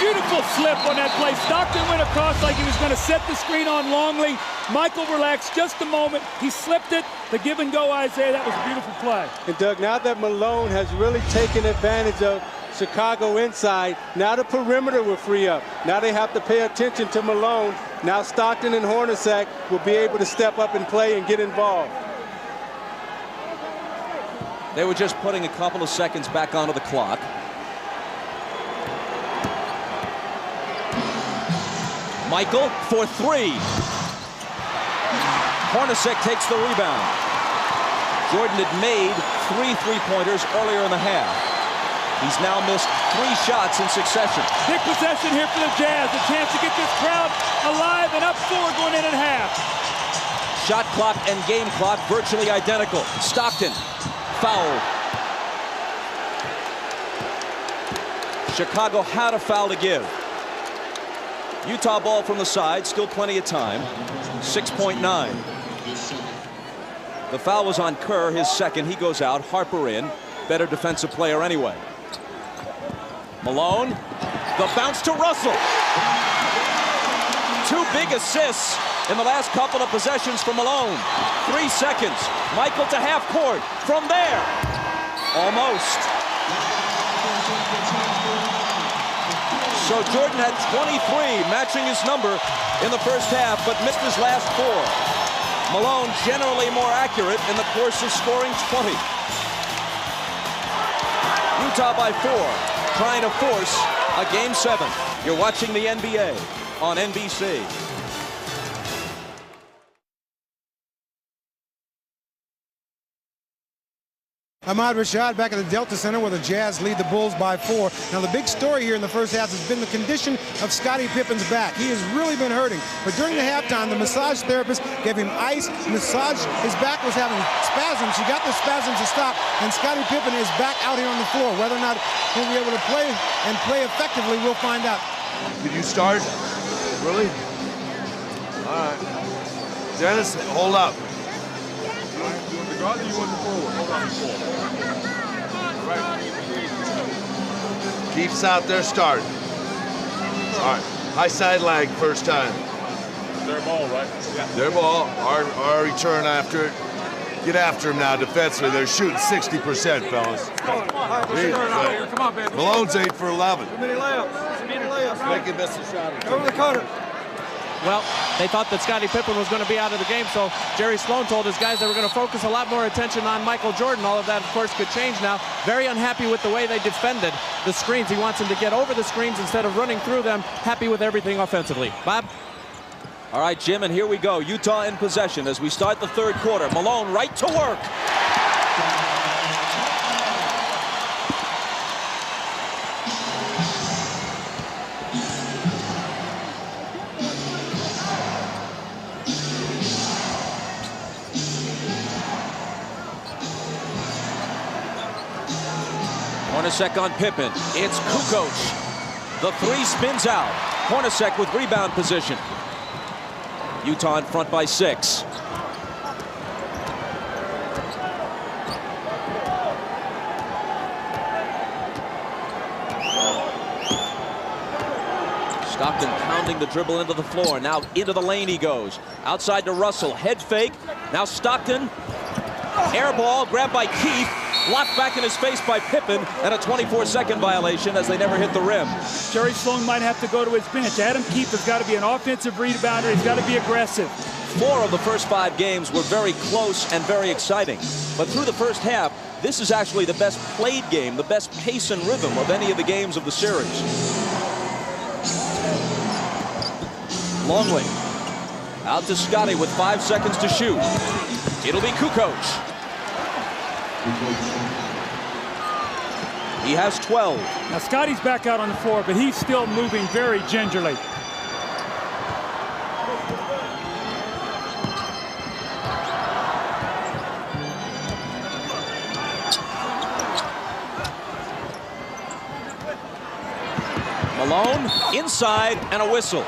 Beautiful slip on that play. Stockton went across like he was going to set the screen on Longley. Michael relaxed just a moment. He slipped it. The give and go, Isaiah. That was a beautiful play. And Doug, now that Malone has really taken advantage of Chicago inside, now the perimeter will free up. Now they have to pay attention to Malone. Now Stockton and Hornacek will be able to step up and play and get involved. They were just putting a couple of seconds back onto the clock. Michael for 3. Hornacek takes the rebound. Jordan had made 3 three-pointers earlier in the half. He's now missed 3 shots in succession. Big possession here for the Jazz. A chance to get this crowd alive and up 4 going in at half. Shot clock and game clock virtually identical. Stockton fouled. Chicago had a foul to give. Utah ball from the side, still plenty of time. 6.9. The foul was on Kerr, his second. He goes out. Harper in. Better defensive player anyway. Malone. The bounce to Russell. 2 big assists in the last couple of possessions for Malone. 3 seconds. Michael to half court. From there. Almost. So Jordan had 23, matching his number in the first half, but missed his last 4. Malone generally more accurate in the course of scoring 20. Utah by 4, trying to force a Game 7. You're watching the NBA on NBC. Ahmad Rashad back at the Delta Center where the Jazz lead the Bulls by 4. Now the big story here in the first half has been the condition of Scottie Pippen's back. He has really been hurting. But during the halftime, the massage therapist gave him ice, massaged. His back was having spasms. He got the spasms to stop, and Scottie Pippen is back out here on the floor. Whether or not he'll be able to play and play effectively, we'll find out. Did you start? Really? All right. Dennis, hold up. You want the forward? Hold on, forward. Right. Keith's out there starting. All right. High side lag first time. Their ball, right? Yeah. Their ball. Our return after it. Get after him now defensively. They're shooting 60%, fellas. Come on, baby. Malone's 8 for 11. Too many layups. Make him miss a shot. Over the corner. Well, they thought that Scottie Pippen was going to be out of the game, so Jerry Sloan told his guys they were going to focus a lot more attention on Michael Jordan. All of that, of course, could change now. Very unhappy with the way they defended the screens. He wants them to get over the screens instead of running through them. Happy with everything offensively. Bob? All right, Jim, and here we go. Utah in possession as we start the third quarter. Malone right to work. Hornacek on Pippen. It's Kukoc. The 3 spins out. Hornacek with rebound position. Utah in front by 6. Stockton pounding the dribble into the floor. Now into the lane he goes. Outside to Russell. Head fake. Now Stockton. Air ball grabbed by Keith. blocked back in his face by Pippen, and a 24-second violation as they never hit the rim. Jerry Sloan might have to go to his bench. Adam Keefe has got to be an offensive rebounder. He's got to be aggressive. 4 of the first 5 games were very close and very exciting. But through the first half, this is actually the best played game, the best pace and rhythm of any of the games of the series. Longley out to Scotty with 5 seconds to shoot. It'll be Kukoc. He has 12. Now Scotty's back out on the floor, but he's still moving very gingerly. Malone inside and a whistle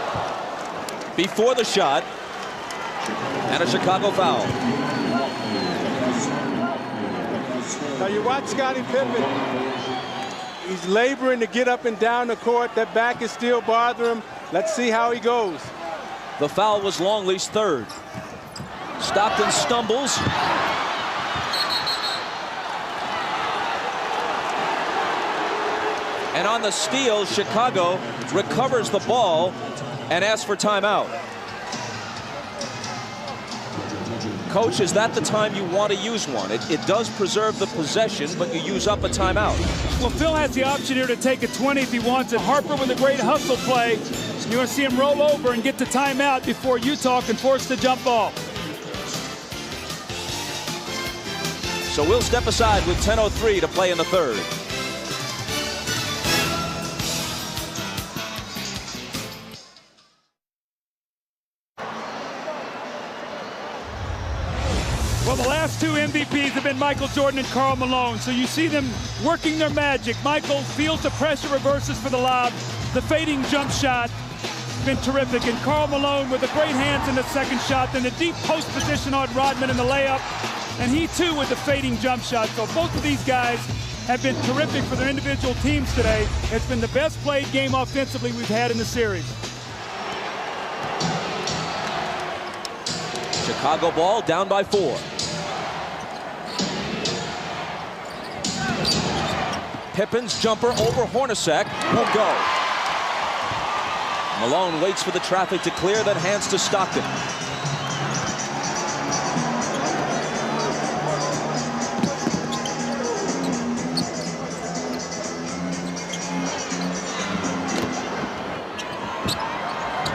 before the shot, and a Chicago foul. Now you watch Scottie Pippen. He's laboring to get up and down the court. That back is still bothering him. Let's see how he goes. The foul was Longley's 3rd. Stockton stumbles. And on the steal, Chicago recovers the ball and asks for timeout. Coach, is that the time you want to use one? It does preserve the possession, but you use up a timeout. Well, Phil has the option here to take a 20 if he wants it. Harper with a great hustle play. You're going to see him roll over and get the timeout before Utah can force the jump ball. So we'll step aside with 10:03 to play in the 3rd. Well, the last 2 MVPs have been Michael Jordan and Karl Malone, so you see them working their magic. Michael feels the pressure, reverses for the lob. The fading jump shot, been terrific. And Karl Malone with the great hands in the second shot, then the deep post position on Rodman in the layup. And he, too, with the fading jump shot. So both of these guys have been terrific for their individual teams today. It's been the best played game offensively we've had in the series. Chicago ball down by 4. Pippen's jumper over Hornacek won't go. Malone waits for the traffic to clear, then hands to Stockton.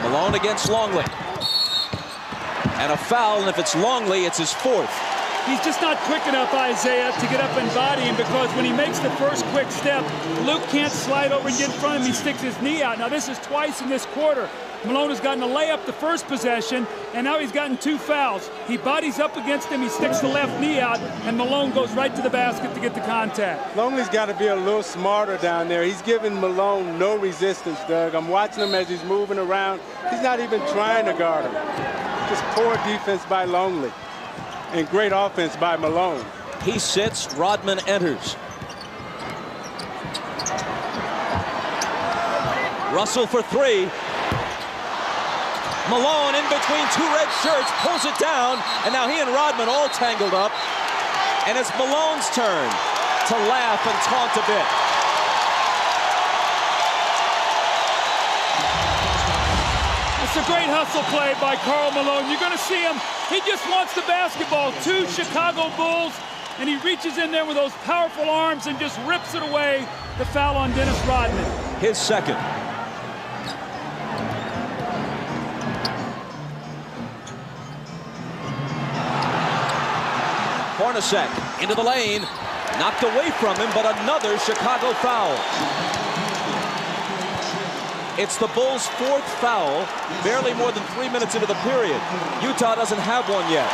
Malone against Longley. And a foul, and if it's Longley, it's his 4th. He's just not quick enough, Isaiah, to get up and body him, because when he makes the first quick step, Luke can't slide over and get in front of him. He sticks his knee out. Now, this is twice in this quarter. Malone has gotten a layup the first possession, and now he's gotten 2 fouls. He bodies up against him, he sticks the left knee out, and Malone goes right to the basket to get the contact. Longley's got to be a little smarter down there. He's giving Malone no resistance, Doug. I'm watching him as he's moving around. He's not even trying to guard him. Just poor defense by Longley. And great offense by Malone. He sits, Rodman enters. Russell for 3. Malone in between 2 red shirts, pulls it down, and now he and Rodman all tangled up. And it's Malone's turn to laugh and taunt a bit. It's a great hustle play by Karl Malone. You're going to see him. He just wants the basketball. 2 Chicago Bulls, and he reaches in there with those powerful arms and just rips it away. The foul on Dennis Rodman. His 2nd. Hornacek into the lane. Knocked away from him, but another Chicago foul. It's the Bulls' 4th foul, barely more than 3 minutes into the period. Utah doesn't have one yet.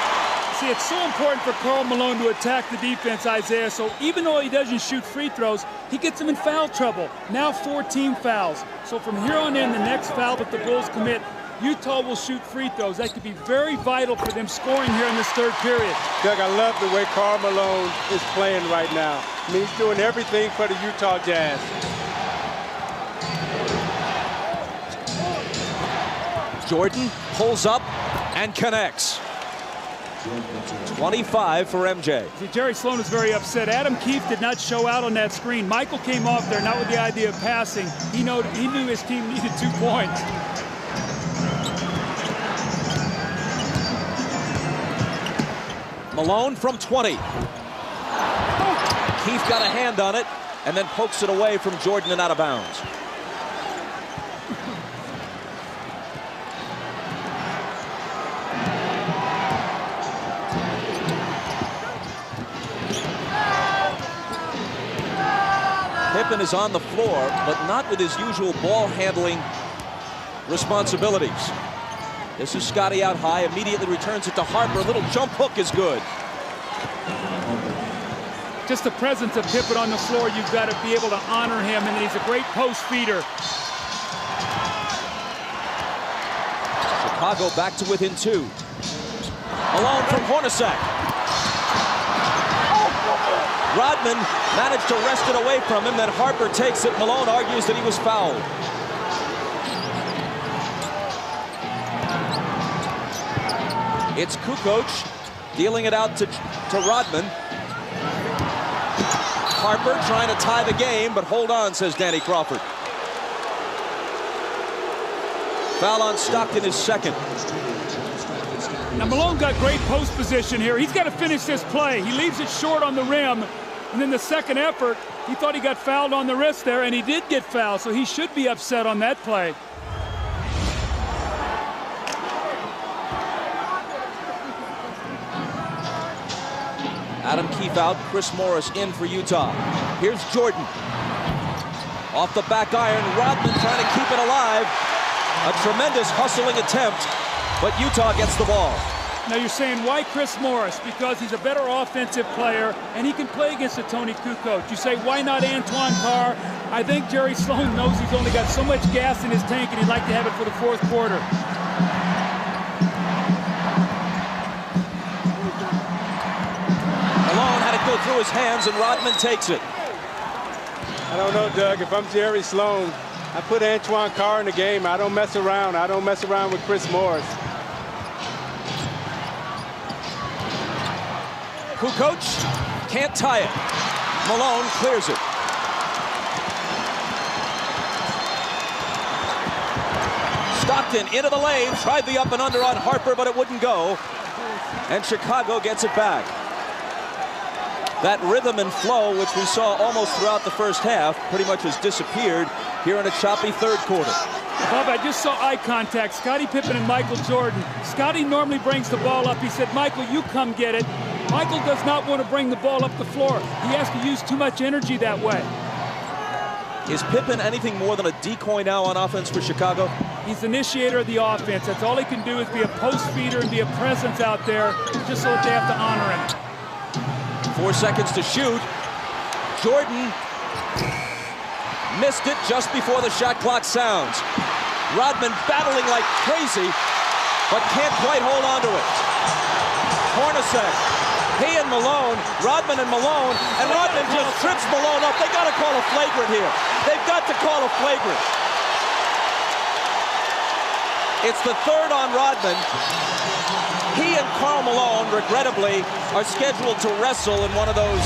See, it's so important for Karl Malone to attack the defense, Isaiah, so even though he doesn't shoot free throws, he gets them in foul trouble. Now 14 fouls. So from here on in, the next foul that the Bulls commit, Utah will shoot free throws. That could be very vital for them scoring here in this 3rd period. Doug, I love the way Karl Malone is playing right now. I mean, he's doing everything for the Utah Jazz. Jordan pulls up and connects. 25 for MJ. See, Jerry Sloan was very upset. Adam Keefe did not show out on that screen. Michael came off there, not with the idea of passing. He knew his team needed 2 points. Malone from 20. Keefe got a hand on it and then pokes it away from Jordan and out of bounds. Pippen is on the floor, but not with his usual ball handling responsibilities. This is Scotty out high, immediately returns it to Harper. A little jump hook is good. Just the presence of Pippen on the floor, you've got to be able to honor him, and he's a great post feeder. Chicago back to within 2. Malone from Hornacek. Rodman managed to wrest it away from him, then Harper takes it. Malone argues that he was fouled. It's Kukoc dealing it out to Rodman. Harper trying to tie the game, but hold on, says Danny Crawford. Foul on Stockton is second. Now Malone got great post position here. He's got to finish this play. He leaves it short on the rim, and then the second effort, he thought he got fouled on the wrist there, and he did get fouled, so he should be upset on that play. Adam Keefe out, Chris Morris in for Utah. Here's Jordan. Off the back iron, Rodman trying to keep it alive. A tremendous hustling attempt, but Utah gets the ball. Now you're saying, why Chris Morris? Because he's a better offensive player, and he can play against a Tony Kukoc. You say, why not Antoine Carr? I think Jerry Sloan knows he's only got so much gas in his tank, and he'd like to have it for the fourth quarter. Malone had it go through his hands, and Rodman takes it. I don't know, Doug. If I'm Jerry Sloan, I put Antoine Carr in the game. I don't mess around. I don't mess around with Chris Morris. Kukoc can't tie it. Malone clears it. Stockton into the lane, tried the up and under on Harper, but it wouldn't go. And Chicago gets it back. That rhythm and flow, which we saw almost throughout the first half, pretty much has disappeared here in a choppy third quarter. Bob, I just saw eye contact. Scottie Pippen and Michael Jordan. Scottie normally brings the ball up. He said, Michael, you come get it. Michael does not want to bring the ball up the floor. He has to use too much energy that way. Is Pippen anything more than a decoy now on offense for Chicago? He's the initiator of the offense. That's all he can do is be a post feeder and be a presence out there just so that they have to honor him. 4 seconds to shoot. Jordan missed it just before the shot clock sounds. Rodman battling like crazy, but can't quite hold on to it. Hornacek, he and Malone, Rodman and Malone, and Rodman just trips Malone up. They got to call a flagrant here. They've got to call a flagrant. It's the third on Rodman. He and Karl Malone, regrettably, are scheduled to wrestle in one of those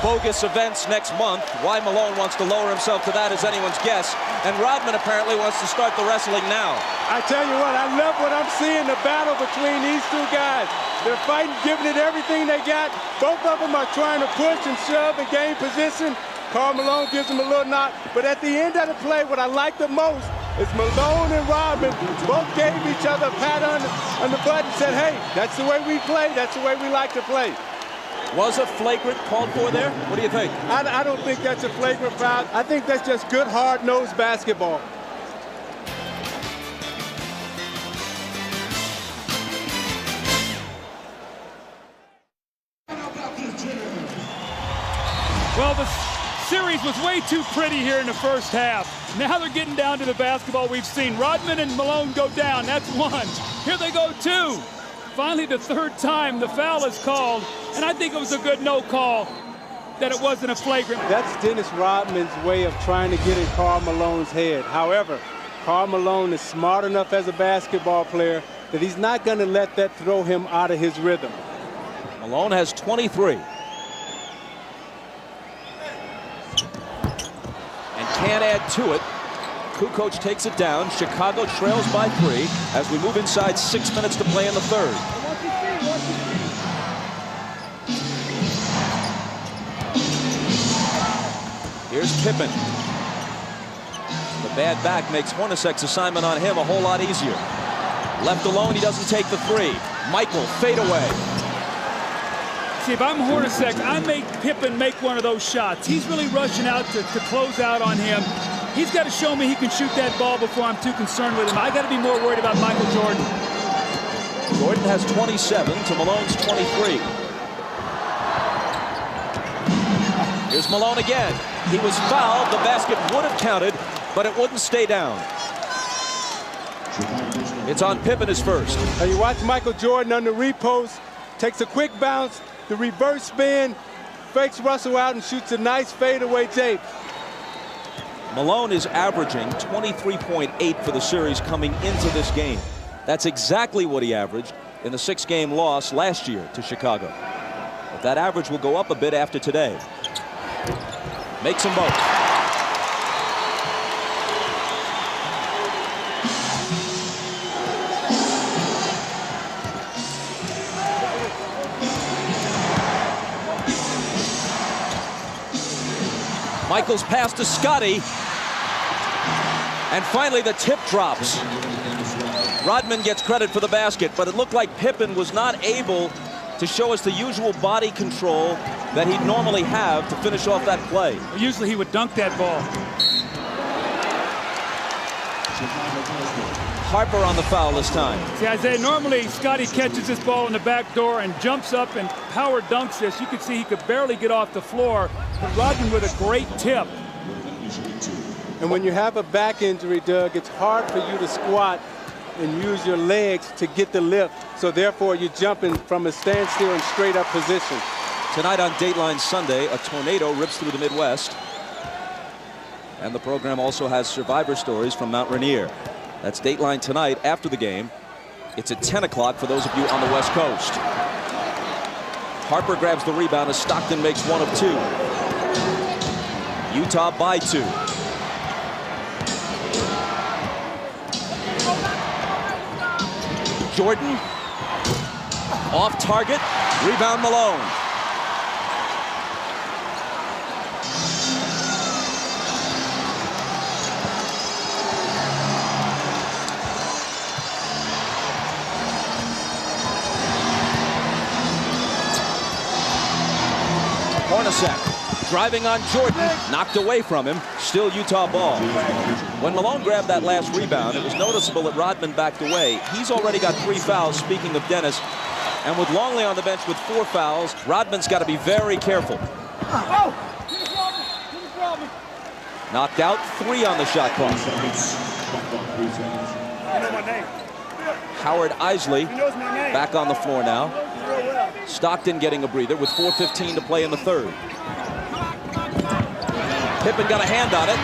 bogus events next month. Why Malone wants to lower himself to that is anyone's guess. And Rodman apparently wants to start the wrestling now. I tell you what, I love what I'm seeing, the battle between these two guys. They're fighting, giving it everything they got. Both of them are trying to push and shove and gain position. Karl Malone gives him a little knock. But at the end of the play, what I like the most is Malone and Rodman both gave each other a pat on the butt and said, hey, that's the way we play. That's the way we like to play. Was a flagrant called for there? What do you think? I don't think that's a flagrant foul. I think that's just good, hard-nosed basketball. Well, the series was way too pretty here in the first half. Now they're getting down to the basketball we've seen. Rodman and Malone go down. That's one. Here they go, two. Finally, the third time the foul is called, and I think it was a good no call that it wasn't a flagrant. That's Dennis Rodman's way of trying to get in Karl Malone's head. However, Karl Malone is smart enough as a basketball player that he's not going to let that throw him out of his rhythm. Malone has 23. And can't add to it. Kukoc takes it down. Chicago trails by 3 as we move inside 6 minutes to play in the third. Here's Pippen. The bad back makes Hornacek's assignment on him a whole lot easier. Left alone, he doesn't take the 3. Michael, fade away. See, if I'm Hornacek, I make Pippen make one of those shots. He's really rushing out to close out on him. He's got to show me he can shoot that ball before I'm too concerned with him. I got to be more worried about Michael Jordan. Jordan has 27 to Malone's 23. Here's Malone again. He was fouled. The basket would have counted, but it wouldn't stay down. It's on Pippen his first. Now you watch Michael Jordan on the repost, takes a quick bounce, the reverse spin, fakes Russell out and shoots a nice fadeaway tape. Malone is averaging 23.8 for the series coming into this game. That's exactly what he averaged in the 6-game loss last year to Chicago. But that average will go up a bit after today. Makes them both. Michael's pass to Scotty. And finally the tip drops. Rodman gets credit for the basket, but it looked like Pippen was not able to show us the usual body control that he'd normally have to finish off that play. Usually he would dunk that ball. Harper on the foul this time. See, Isaiah, normally Scotty catches this ball in the back door and jumps up and power dunks this. You could see he could barely get off the floor, but Rodman with a great tip. And when you have a back injury, Doug, it's hard for you to squat and use your legs to get the lift. So therefore, you're jumping from a standstill and straight up position. Tonight on Dateline Sunday, a tornado rips through the Midwest. And the program also has survivor stories from Mount Rainier. That's Dateline tonight after the game. It's at 10 o'clock for those of you on the West Coast. Harper grabs the rebound as Stockton makes one of 2. Utah by 2. Jordan off target, rebound Malone. Hornacek driving on Jordan, knocked away from him, still Utah ball. When Malone grabbed that last rebound, it was noticeable that Rodman backed away. He's already got 3 fouls, speaking of Dennis. And with Longley on the bench with 4 fouls, Rodman's got to be very careful. Knocked out, 3 on the shot clock. Howard Isley back on the floor now. Stockton getting a breather with 4:15 to play in the third. Pippen got a hand on it.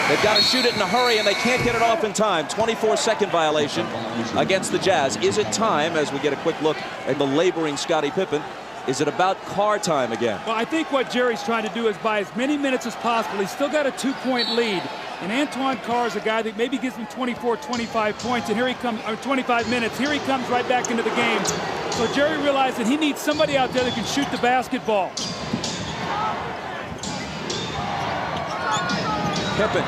They've got to shoot it in a hurry, and they can't get it off in time. 24-second violation against the Jazz. Is it time, as we get a quick look at the laboring Scottie Pippen, is it about Carr time again? Well, I think what Jerry's trying to do is buy as many minutes as possible. He's still got a 2-point lead. And Antoine Carr is a guy that maybe gives him 24, 25 points, and here he comes, or 25 minutes. Here he comes right back into the game. So Jerry realized that he needs somebody out there that can shoot the basketball. Pippen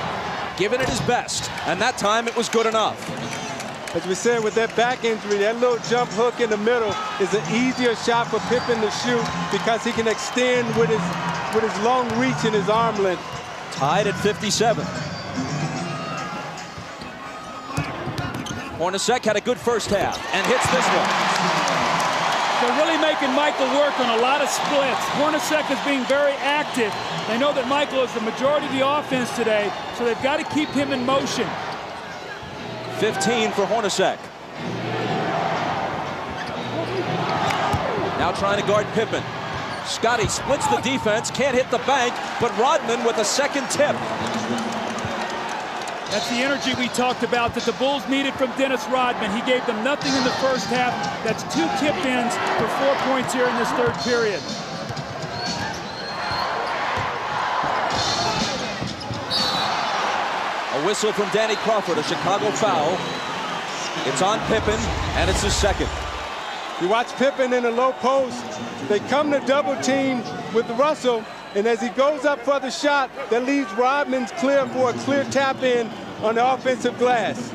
giving it his best, and that time it was good enough. As we said, with that back injury, that little jump hook in the middle is an easier shot for Pippen to shoot because he can extend with his long reach and his arm length. Tied at 57. Hornacek had a good first half and hits this one. They're really making Michael work on a lot of splits. Hornacek is being very active. They know that Michael is the majority of the offense today, so they've got to keep him in motion. 15 for Hornacek. Now trying to guard Pippen. Scotty splits the defense, can't hit the bank, but Rodman with a second tip. That's the energy we talked about that the Bulls needed from Dennis Rodman. He gave them nothing in the first half. That's 2 tip-ins for 4 points here in this third period. A whistle from Danny Crawford, a Chicago foul. It's on Pippen, and it's his second. You watch Pippen in the low post. They come to double team with Russell, and as he goes up for the shot, that leaves Rodman's clear for a clear tap in on the offensive glass.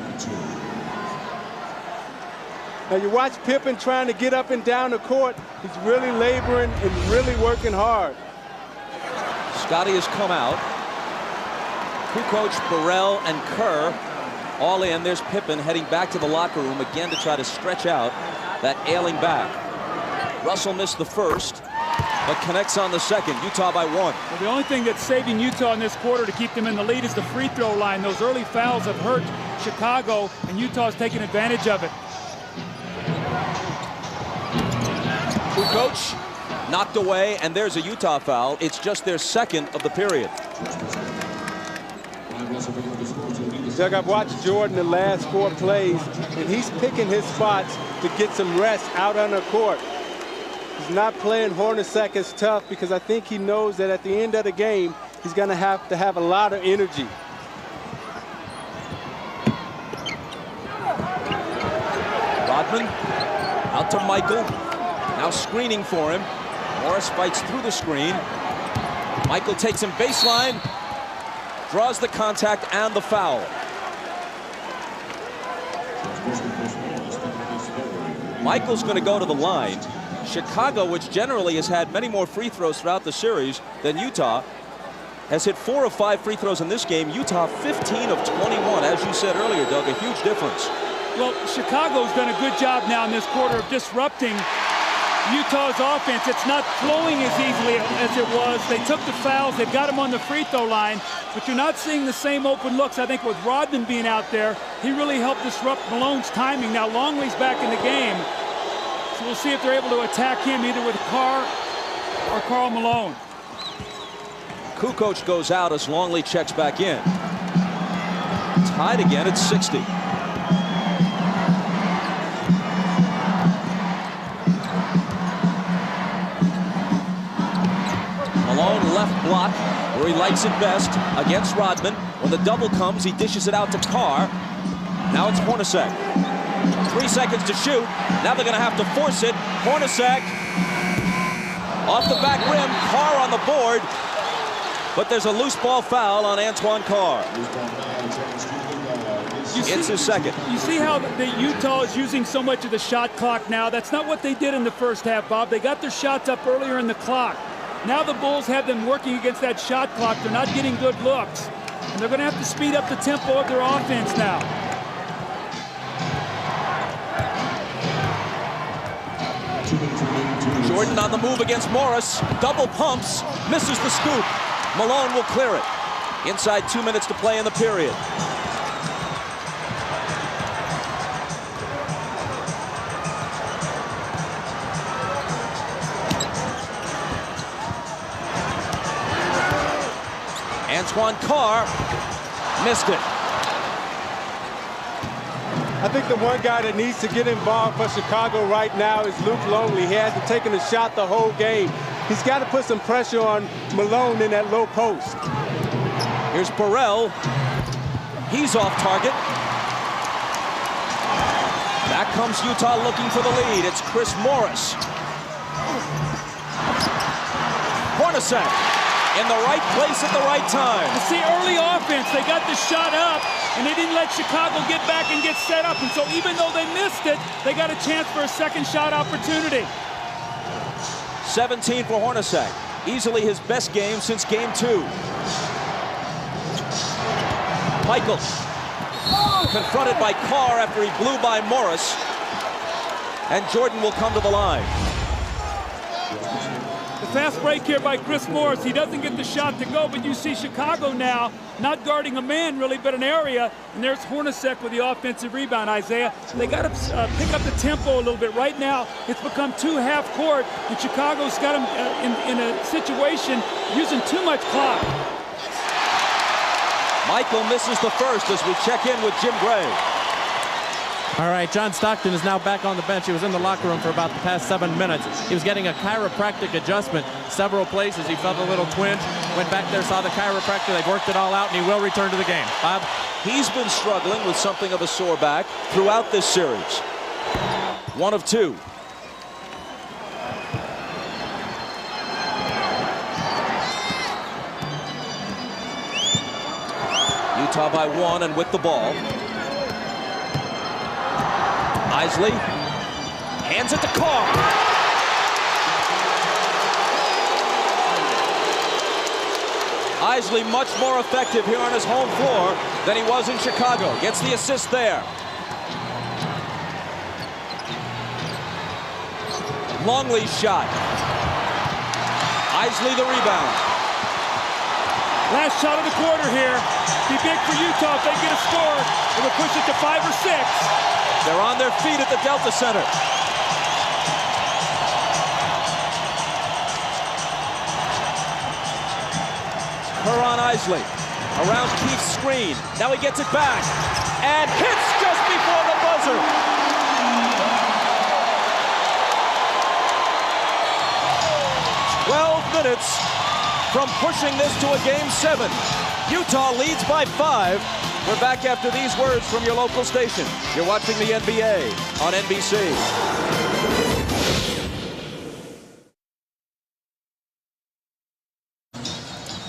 Now you watch Pippen trying to get up and down the court. He's really laboring and really working hard. Scotty has come out. Kukoc, Burrell, and Kerr all in. There's Pippen heading back to the locker room again to try to stretch out that ailing back. Russell missed the first, but connects on the second. Utah by 1. Well, the only thing that's saving Utah in this quarter to keep them in the lead is the free throw line. Those early fouls have hurt Chicago, and Utah's taking advantage of it. Kukoc knocked away, and there's a Utah foul. It's just their second of the period. Doug, I've watched Jordan the last 4 plays, and he's picking his spots to get some rest out on the court. He's not playing Hornacek as tough because I think he knows that at the end of the game, he's going to have a lot of energy. Rodman out to Michael. Now screening for him. Morris fights through the screen. Michael takes him baseline. Draws the contact and the foul. Michael's going to go to the line. Chicago, which generally has had many more free throws throughout the series than Utah, has hit 4 of 5 free throws in this game. Utah 15 of 21. As you said earlier, Doug, a huge difference. Well, Chicago's done a good job now in this quarter of disrupting Utah's offense. It's not flowing as easily as it was. They took the fouls. They've got him on the free throw line, but you're not seeing the same open looks. I think with Rodman being out there, he really helped disrupt Malone's timing. Now Longley's back in the game, so we'll see if they're able to attack him either with Carr or Karl Malone. Kukoc goes out as Longley checks back in. Tied again at 60. Malone left block where he likes it best against Rodman. When the double comes, he dishes it out to Carr. Now it's Hornacek. 3 seconds to shoot. Now they're going to have to force it. Hornacek off the back rim. Carr on the board. But there's a loose ball foul on Antoine Carr. It's his second. You see how the Utah is using so much of the shot clock now? That's not what they did in the first half, Bob. They got their shots up earlier in the clock. Now the Bulls have them working against that shot clock. They're not getting good looks. And they're going to have to speed up the tempo of their offense now. Jordan on the move against Morris. Double pumps. Misses the scoop. Malone will clear it. Inside 2 minutes to play in the period. Antoine Carr missed it. I think the one guy that needs to get involved for Chicago right now is Luke Longley. He hasn't taken a shot the whole game. He's got to put some pressure on Malone in that low post. Here's Burrell. He's off target. Back comes Utah looking for the lead. It's Chris Morris. Hornacek in the right place at the right time. You see, early offense, they got the shot up, and they didn't let Chicago get back and get set up. And so even though they missed it, they got a chance for a second shot opportunity. 17 for Hornacek. Easily his best game since game 2. Michael confronted by Carr after he blew by Morris. And Jordan will come to the line. The fast break here by Chris Morris. He doesn't get the shot to go, but you see Chicago now not guarding a man really, but an area. And there's Hornacek with the offensive rebound, Isaiah. They got to pick up the tempo a little bit. Right now, it's become 2 half court, and Chicago's got them in a situation using too much clock. Michael misses the first as we check in with Jim Gray. All right, John Stockton is now back on the bench. He was in the locker room for about the past 7 minutes. He was getting a chiropractic adjustment several places. He felt a little twinge, went back there, saw the chiropractor. They've worked it all out, and he will return to the game. Bob? He's been struggling with something of a sore back throughout this series. 1 of 2. Utah by 1 and with the ball. Isley hands it to Carr. Isley much more effective here on his home floor than he was in Chicago. Gets the assist there. Longley's shot. Isley the rebound. Last shot of the quarter here. Be big for Utah if they get a score. It will push it to 5 or 6. They're on their feet at the Delta Center. Kerr on Isley. Around Keith's screen. Now he gets it back. And hits just before the buzzer. Minutes from pushing this to a Game 7. Utah leads by 5. We're back after these words from your local station. You're watching the NBA on NBC.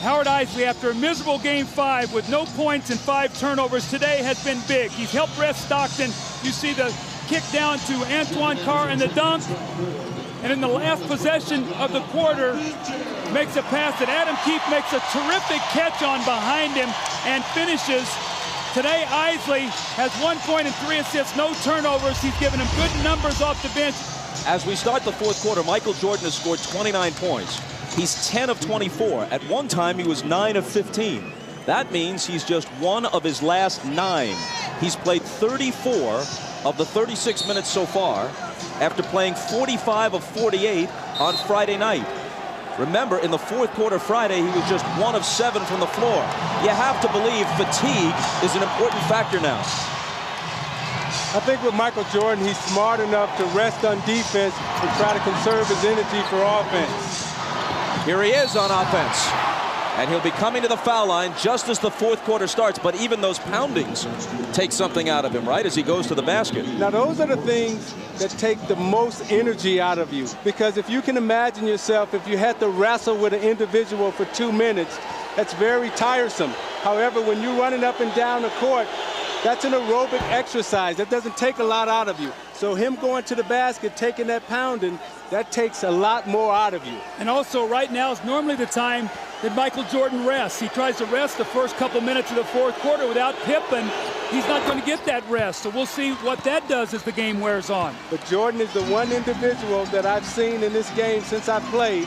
Howard Isley, after a miserable Game 5 with no points and 5 turnovers, today has been big. He's helped rest Stockton. You see the kick down to Antoine Carr and the dunk. And in the last possession of the quarter, makes a pass that Adam Keefe makes a terrific catch on behind him and finishes. Today, Isley has 1 point and 3 assists, no turnovers. He's given him good numbers off the bench. As we start the fourth quarter, Michael Jordan has scored 29 points. He's 10 of 24. At one time, he was 9 of 15. That means he's just 1 of his last 9. He's played 34 of the 36 minutes so far, after playing 45 of 48 on Friday night. Remember, in the fourth quarter Friday, he was just 1 of 7 from the floor. You have to believe fatigue is an important factor now. I think with Michael Jordan, he's smart enough to rest on defense and try to conserve his energy for offense. Here he is on offense. And he'll be coming to the foul line just as the fourth quarter starts. But even those poundings take something out of him, right, as he goes to the basket. Now, those are the things that take the most energy out of you. Because if you can imagine yourself, if you had to wrestle with an individual for 2 minutes, that's very tiresome. However, when you're running up and down the court, that's an aerobic exercise. That doesn't take a lot out of you. So him going to the basket, taking that pounding, that takes a lot more out of you. And also, right now is normally the time that Michael Jordan rests. He tries to rest the first couple minutes of the fourth quarter without Pippen. He's not going to get that rest. So we'll see what that does as the game wears on. But Jordan is the one individual that I've seen in this game since I've played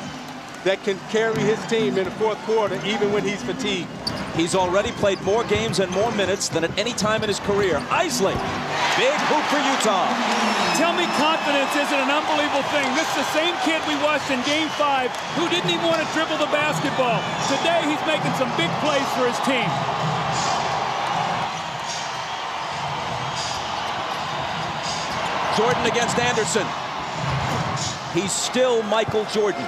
that can carry his team in the fourth quarter, even when he's fatigued. He's already played more games and more minutes than at any time in his career. Isley, big hoop for Utah. Tell me confidence isn't an unbelievable thing. This is the same kid we watched in Game 5 who didn't even want to dribble the basketball. Today, he's making some big plays for his team. Jordan against Anderson. He's still Michael Jordan.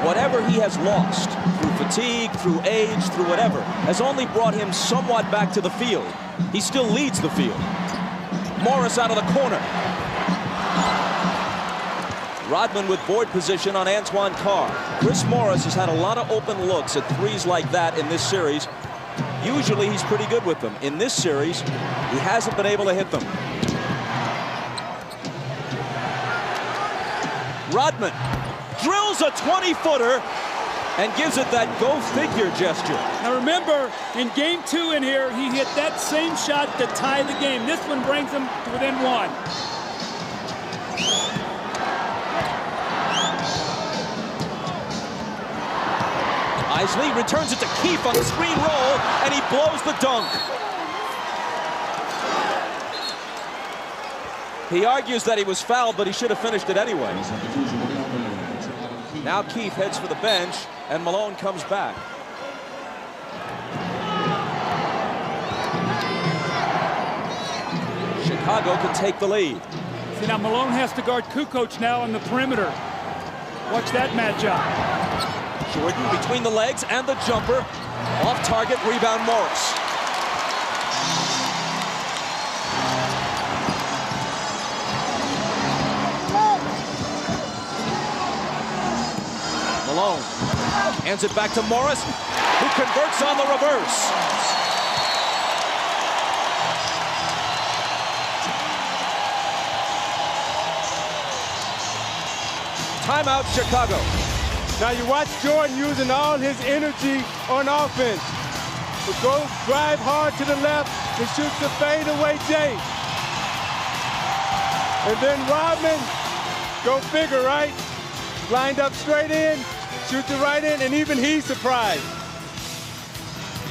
Whatever he has lost through fatigue, through age, through whatever, has only brought him somewhat back to the field. He still leads the field. Morris out of the corner. Rodman with board position on Antoine Carr. Chris Morris has had a lot of open looks at threes like that in this series. Usually he's pretty good with them. In this series, he hasn't been able to hit them. Rodman drills a 20-footer and gives it that go-figure gesture. Now remember, in Game 2 in here, he hit that same shot to tie the game. This one brings him to within 1. Isley returns it to Keefe on the screen roll, and he blows the dunk. He argues that he was fouled, but he should have finished it anyway. Now Keith heads for the bench, and Malone comes back. Chicago can take the lead. See, now Malone has to guard Kukoc now on the perimeter. Watch that matchup. Jordan between the legs and the jumper. Off target, rebound Morris. Malone hands it back to Morris, who converts on the reverse. Timeout, Chicago. Now you watch Jordan using all his energy on offense. He goes, drive hard to the left, and shoots a fadeaway J. And then Rodman, go figure, right? Lined up straight in, shoots it right in, and even he's surprised.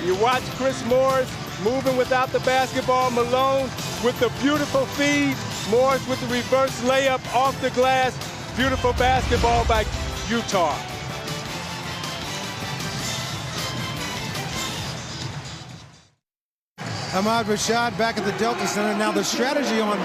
You watch Chris Morris moving without the basketball. Malone with the beautiful feed. Morris with the reverse layup off the glass. Beautiful basketball by Utah. Ahmad Rashad back at the Delta Center. Now the strategy on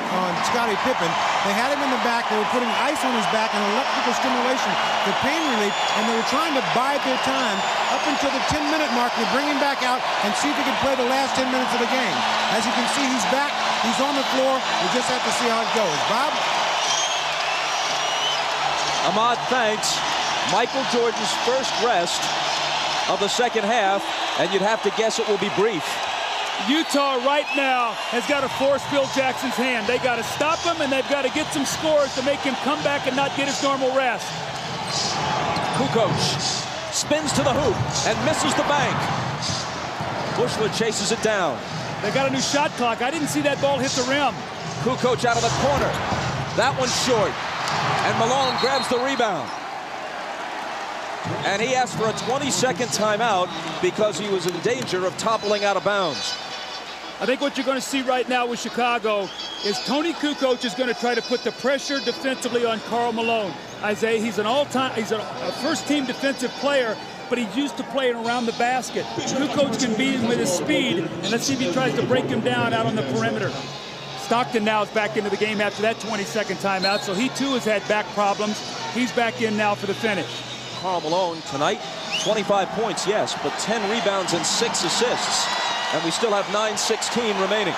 Scottie Pippen, they had him in the back. They were putting ice on his back and electrical stimulation for pain relief, and they were trying to bide their time up until the 10-minute mark to bring him back out and see if he could play the last 10 minutes of the game. As you can see, he's back. He's on the floor. We just have to see how it goes. Bob? Ahmad thanks. Michael Jordan's first rest of the second half, and you'd have to guess it will be brief. Utah right now has got to force Phil Jackson's hand. They got to stop him, and they've got to get some scores to make him come back and not get his normal rest. Kukoc spins to the hoop and misses the bank. Bushler chases it down. They got a new shot clock. I didn't see that ball hit the rim. Kukoc out of the corner. That one's short. And Malone grabs the rebound. And he asked for a 20-second timeout because he was in danger of toppling out of bounds. I think what you're going to see right now with Chicago is Tony Kukoc is going to try to put the pressure defensively on Karl Malone. Isaiah, he's he's a first-team defensive player, but he's used to playing around the basket. Kukoc can beat him with his speed, and let's see if he tries to break him down out on the perimeter. Stockton now is back into the game after that 20-second timeout, so he too has had back problems. He's back in now for the finish. Karl Malone tonight, 25 points, yes, but 10 rebounds and 6 assists. And we still have 9:16 remaining.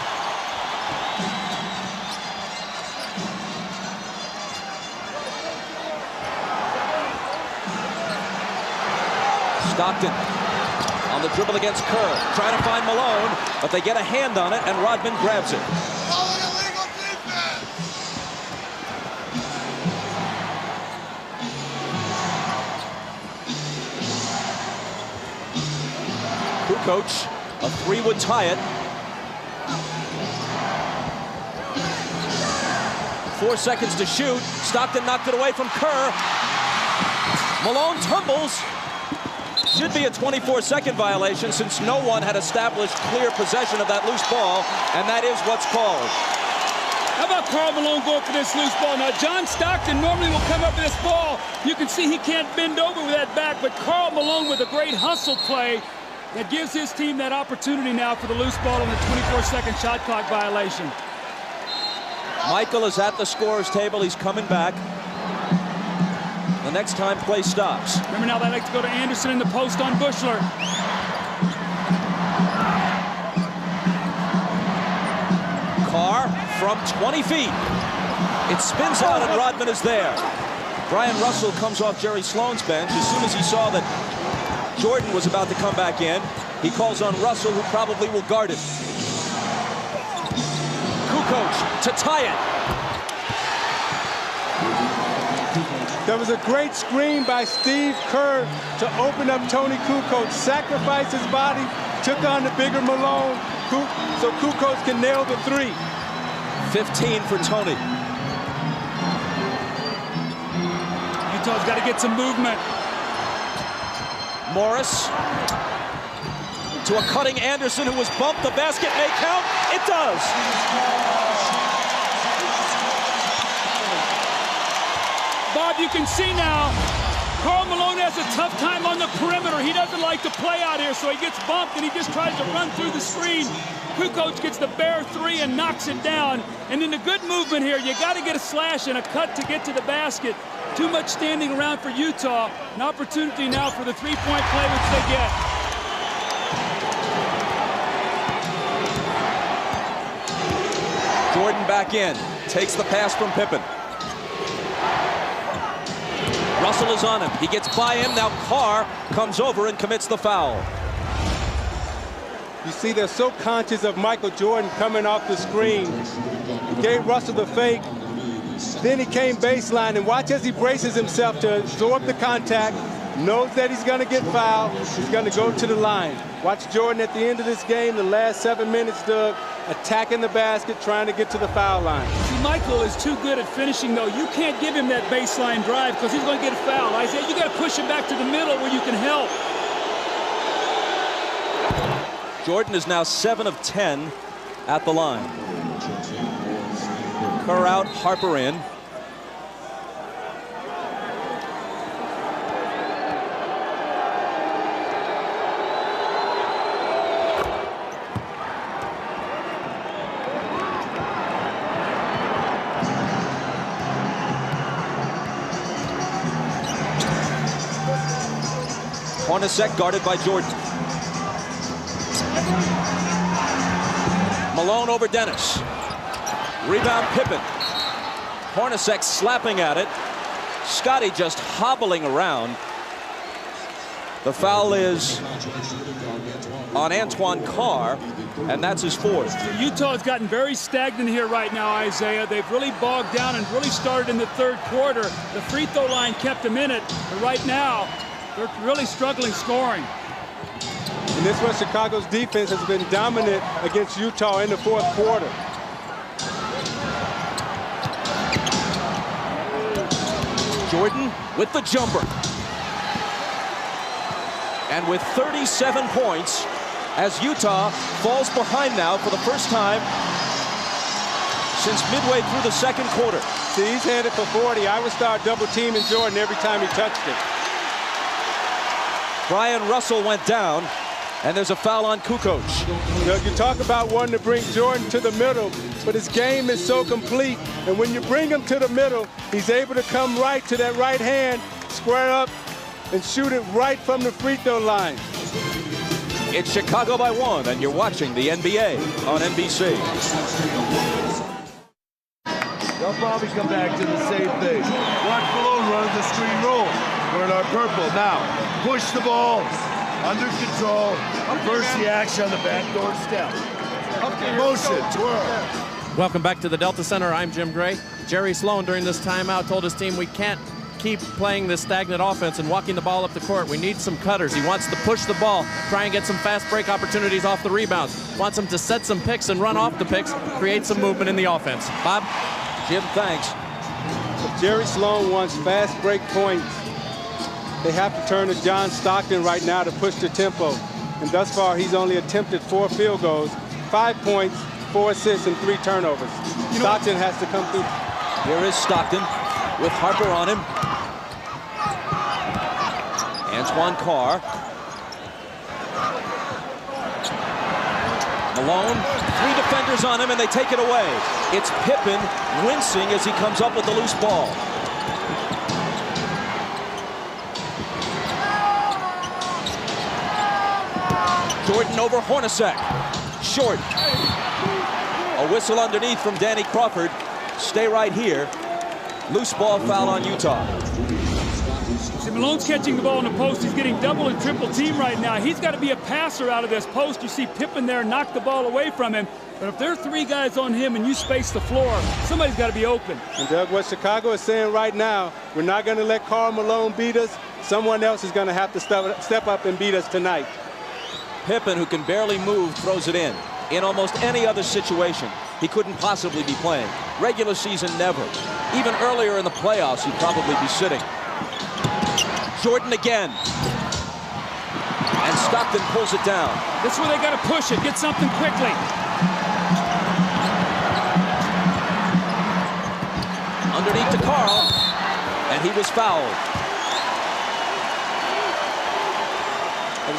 Stockton on the dribble against Kerr, trying to find Malone, but they get a hand on it, and Rodman grabs it. Kukoc, a three would tie it. 4 seconds to shoot. Stockton knocked it away from Kerr. Malone tumbles. Should be a 24-second violation since no one had established clear possession of that loose ball, and that is what's called. How about Karl Malone going for this loose ball? Now, John Stockton normally will come up with this ball. You can see he can't bend over with that back, but Karl Malone with a great hustle play that gives his team that opportunity now for the loose ball on the 24-second shot clock violation. Michael is at the scorer's table. He's coming back. The next time play stops. Remember now they like to go to Anderson in the post on Bushler. Carr from 20 feet. It spins out and Rodman is there. Brian Russell comes off Jerry Sloan's bench. As soon as he saw that Jordan was about to come back in, he calls on Russell, who probably will guard it. Kukoc to tie it. There was a great screen by Steve Kerr to open up Tony Kukoc, sacrificed his body, took on the bigger Malone, so Kukoc can nail the three. 15 for Tony. Utah's got to get some movement. Morris to a cutting Anderson, who was bumped. The basket may count. It does. Bob, you can see now, Karl tough time on the perimeter. He doesn't like to play out here, so he gets bumped and he just tries to run through the screen. Kukoc gets the bare three and knocks it down. And in the good movement here, you got to get a slash and a cut to get to the basket. Too much standing around for Utah. An opportunity now for the three-point play, which they get. Jordan back in, takes the pass from Pippen. Russell is on him. He gets by him. Now Carr comes over and commits the foul. You see, they're so conscious of Michael Jordan coming off the screen. He gave Russell the fake. Then he came baseline, and watch as he braces himself to absorb the contact. Knows that he's going to get fouled. He's going to go to the line. Watch Jordan at the end of this game, the last 7 minutes, Doug, attacking the basket, trying to get to the foul line. See, Michael is too good at finishing, though. You can't give him that baseline drive because he's going to get a foul. Isaiah, you got to push him back to the middle where you can help. Jordan is now 7 of 10 at the line. Kerr out, Harper in. Hornacek guarded by Jordan. Malone over Dennis. Rebound Pippen. Hornacek slapping at it. Scotty just hobbling around. The foul is on Antoine Carr, and that's his fourth. Utah has gotten very stagnant here right now, Isaiah. They've really bogged down and really started in the third quarter. The free throw line kept them in it, but right now they're really struggling scoring. And this was Chicago's defense has been dominant against Utah in the fourth quarter. Jordan with the jumper. And with 37 points, as Utah falls behind now for the first time since midway through the second quarter. See, he's headed for 40. I would start double teaming Jordan every time he touched it. Brian Russell went down, and there's a foul on Kukoc. You talk about wanting to bring Jordan to the middle, but his game is so complete. And when you bring him to the middle, he's able to come right to that right hand, square up, and shoot it right from the free throw line. It's Chicago by 1, and you're watching the NBA on NBC. They'll probably come back to the same thing. Watch Malone run the screen roll. We're in our purple. Now, push the ball. Under control. Reverse the action on the backdoor step. Motion, twirl. Welcome back to the Delta Center. I'm Jim Gray. Jerry Sloan during this timeout told his team we can't keep playing this stagnant offense and walking the ball up the court. We need some cutters. He wants to push the ball, try and get some fast break opportunities off the rebounds. Wants them to set some picks and run off the picks, create some movement in the offense. Bob? Jim, thanks. Jerry Sloan wants fast break points. They have to turn to John Stockton right now to push the tempo. And thus far, he's only attempted 4 field goals, 5 points, 4 assists, and 3 turnovers. Stockton has to come through. Here is Stockton with Harper on him. Antoine Carr. Malone, 3 defenders on him, and they take it away. It's Pippen wincing as he comes up with the loose ball. Jordan over Hornacek. Short. A whistle underneath from Danny Crawford. Stay right here. Loose ball foul on Utah. See, Malone's catching the ball in the post. He's getting double and triple team right now. He's got to be a passer out of this post. You see Pippen there knock the ball away from him. But if there are 3 guys on him and you space the floor, somebody's got to be open. And Doug, what Chicago is saying right now, we're not going to let Karl Malone beat us. Someone else is going to have to step up and beat us tonight. Pippen, who can barely move, throws it in. In almost any other situation, he couldn't possibly be playing. Regular season, never. Even earlier in the playoffs, he'd probably be sitting. Jordan again. And Stockton pulls it down. This is where they got to push it, get something quickly. Underneath to Carl, and he was fouled.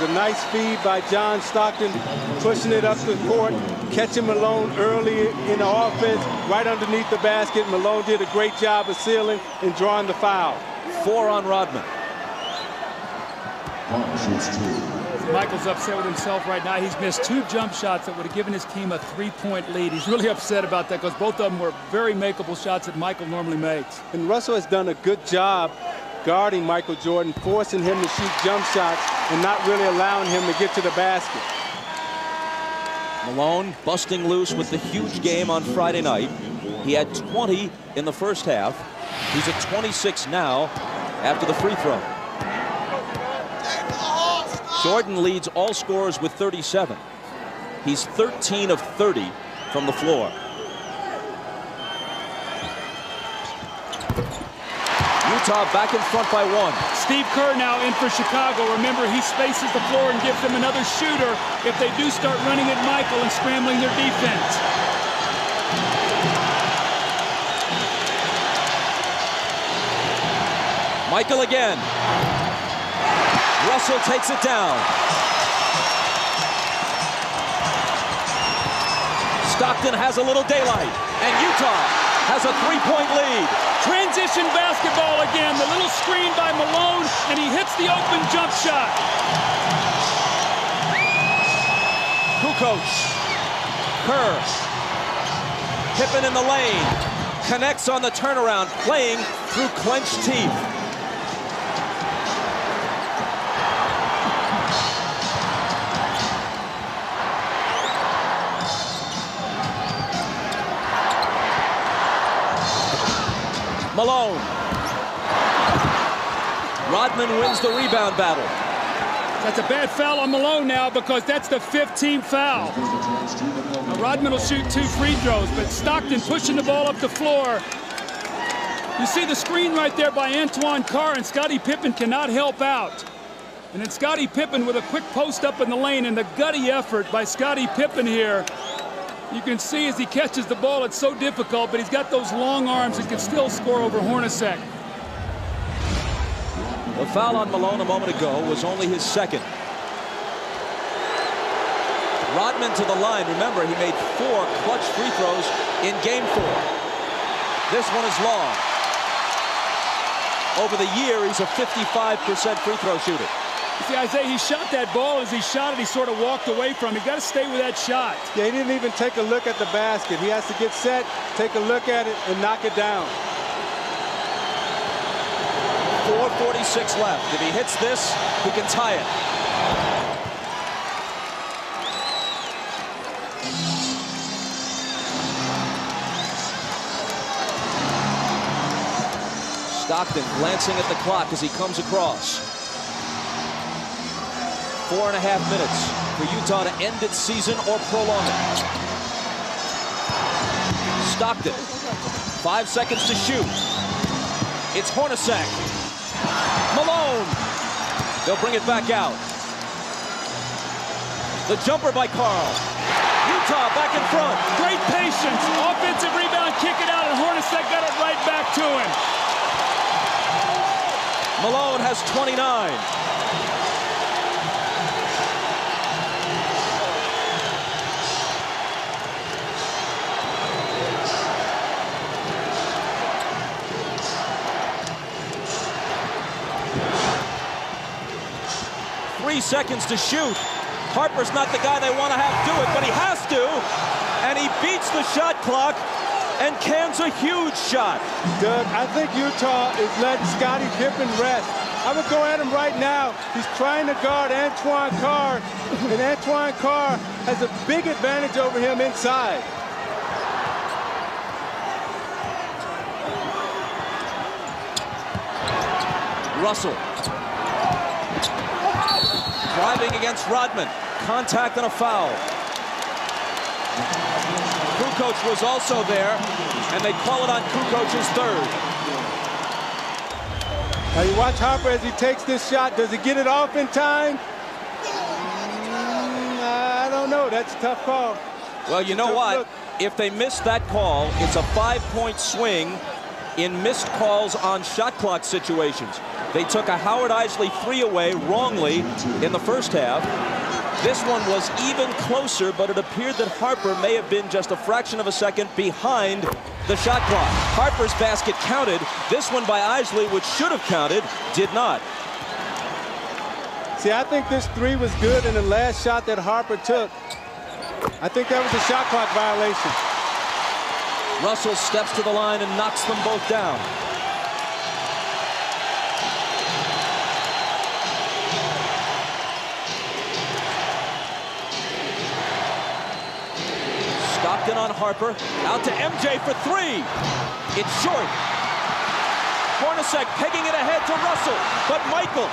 was a nice feed by John Stockton, pushing it up the court, catching Malone early in the offense, right underneath the basket. Malone did a great job of sealing and drawing the foul. 4 on Rodman. Michael's upset with himself right now. He's missed 2 jump shots that would have given his team a 3-point lead. He's really upset about that because both of them were very makeable shots that Michael normally makes. And Russell has done a good job guarding Michael Jordan, forcing him to shoot jump shots and not really allowing him to get to the basket. Malone busting loose with the huge game on Friday night. He had 20 in the first half. He's at 26 now after the free throw. Jordan leads all scorers with 37. He's 13 of 30 from the floor. Utah back in front by 1. Steve Kerr now in for Chicago. Remember, he spaces the floor and gives them another shooter if they do start running at Michael and scrambling their defense. Michael again. Russell takes it down. Stockton has a little daylight, and Utah has a 3-point lead. Transition basketball again. The little screen by Malone, and he hits the open jump shot. Kukoc. Kerr. Pippen in the lane. Connects on the turnaround, playing through clenched teeth. Malone. Rodman wins the rebound battle. That's a bad foul on Malone now because that's the 5th team foul. Now Rodman will shoot 2 free throws, but Stockton pushing the ball up the floor. You see the screen right there by Antoine Carr, and Scottie Pippen cannot help out. And then Scottie Pippen with a quick post up in the lane, and the gutty effort by Scottie Pippen here. You can see as he catches the ball, it's so difficult, but he's got those long arms and can still score over Hornacek. The foul on Malone a moment ago was only his 2nd. Rodman to the line. Remember, he made 4 clutch free throws in game 4. This one is long. Over the year, he's a 55% free throw shooter. See, Isaiah, he shot that ball. As he shot it, he sort of walked away from it. You've got to stay with that shot. Yeah, he didn't even take a look at the basket. He has to get set, take a look at it, and knock it down. 4:46 left. If he hits this, he can tie it. Stockton glancing at the clock as he comes across. 4.5 minutes for Utah to end its season or prolong it. Stockton, 5 seconds to shoot. It's Hornacek. Malone. They'll bring it back out. The jumper by Carl. Utah back in front. Great patience. Offensive rebound, kick it out, and Hornacek got it right back to him. Malone has 29. Seconds to shoot. Harper's not the guy they want to have do it, but he has to, and he beats the shot clock and cans a huge shot. Doug, I think Utah is letting Scottie Pippen rest. I would go at him right now. He's trying to guard Antoine Carr, and Antoine Carr has a big advantage over him inside. Russell. Driving against Rodman. Contact and a foul. Kukoc was also there, and they call it on Kukoc's 3rd. Now you watch Harper as he takes this shot. Does he get it off in time? I don't know. That's a tough call. Well, you know what? If they miss that call, it's a 5-point swing in missed calls on shot clock situations. They took a Howard Eisley 3 away wrongly in the first half. This one was even closer, but it appeared that Harper may have been just a fraction of a second behind the shot clock. Harper's basket counted. This one by Eisley, which should have counted, did not. See, I think this 3 was good, and the last shot that Harper took, I think that was a shot clock violation. Russell steps to the line and knocks them both down. Stockton on Harper, out to MJ for 3. It's short. Hornacek pegging it ahead to Russell, but Michael,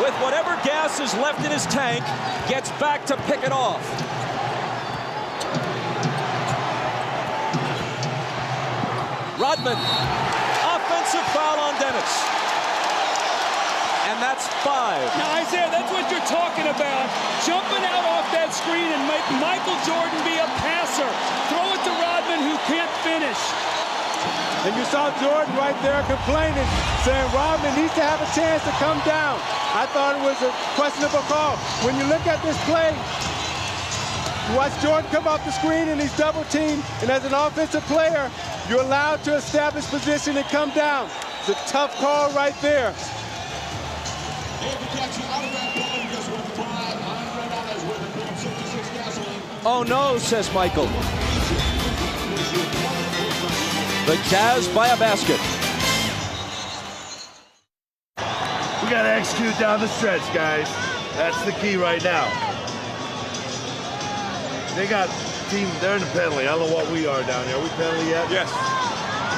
with whatever gas is left in his tank, gets back to pick it off. Rodman, offensive foul on Dennis. And that's 5. Now, Isaiah, that's what you're talking about. Jumping out off that screen and make Michael Jordan be a passer. Throw it to Rodman, who can't finish. And you saw Jordan right there complaining, saying Rodman needs to have a chance to come down. I thought it was a questionable call. When you look at this play, you watch Jordan come off the screen and he's double teamed, and as an offensive player, you're allowed to establish position and come down. It's a tough call right there. Oh no, says Michael. The Jazz by a basket. We got to execute down the stretch, guys. That's the key right now. They got team, they're in the penalty. I don't know what we are down here. Are we penalty yet? Yes.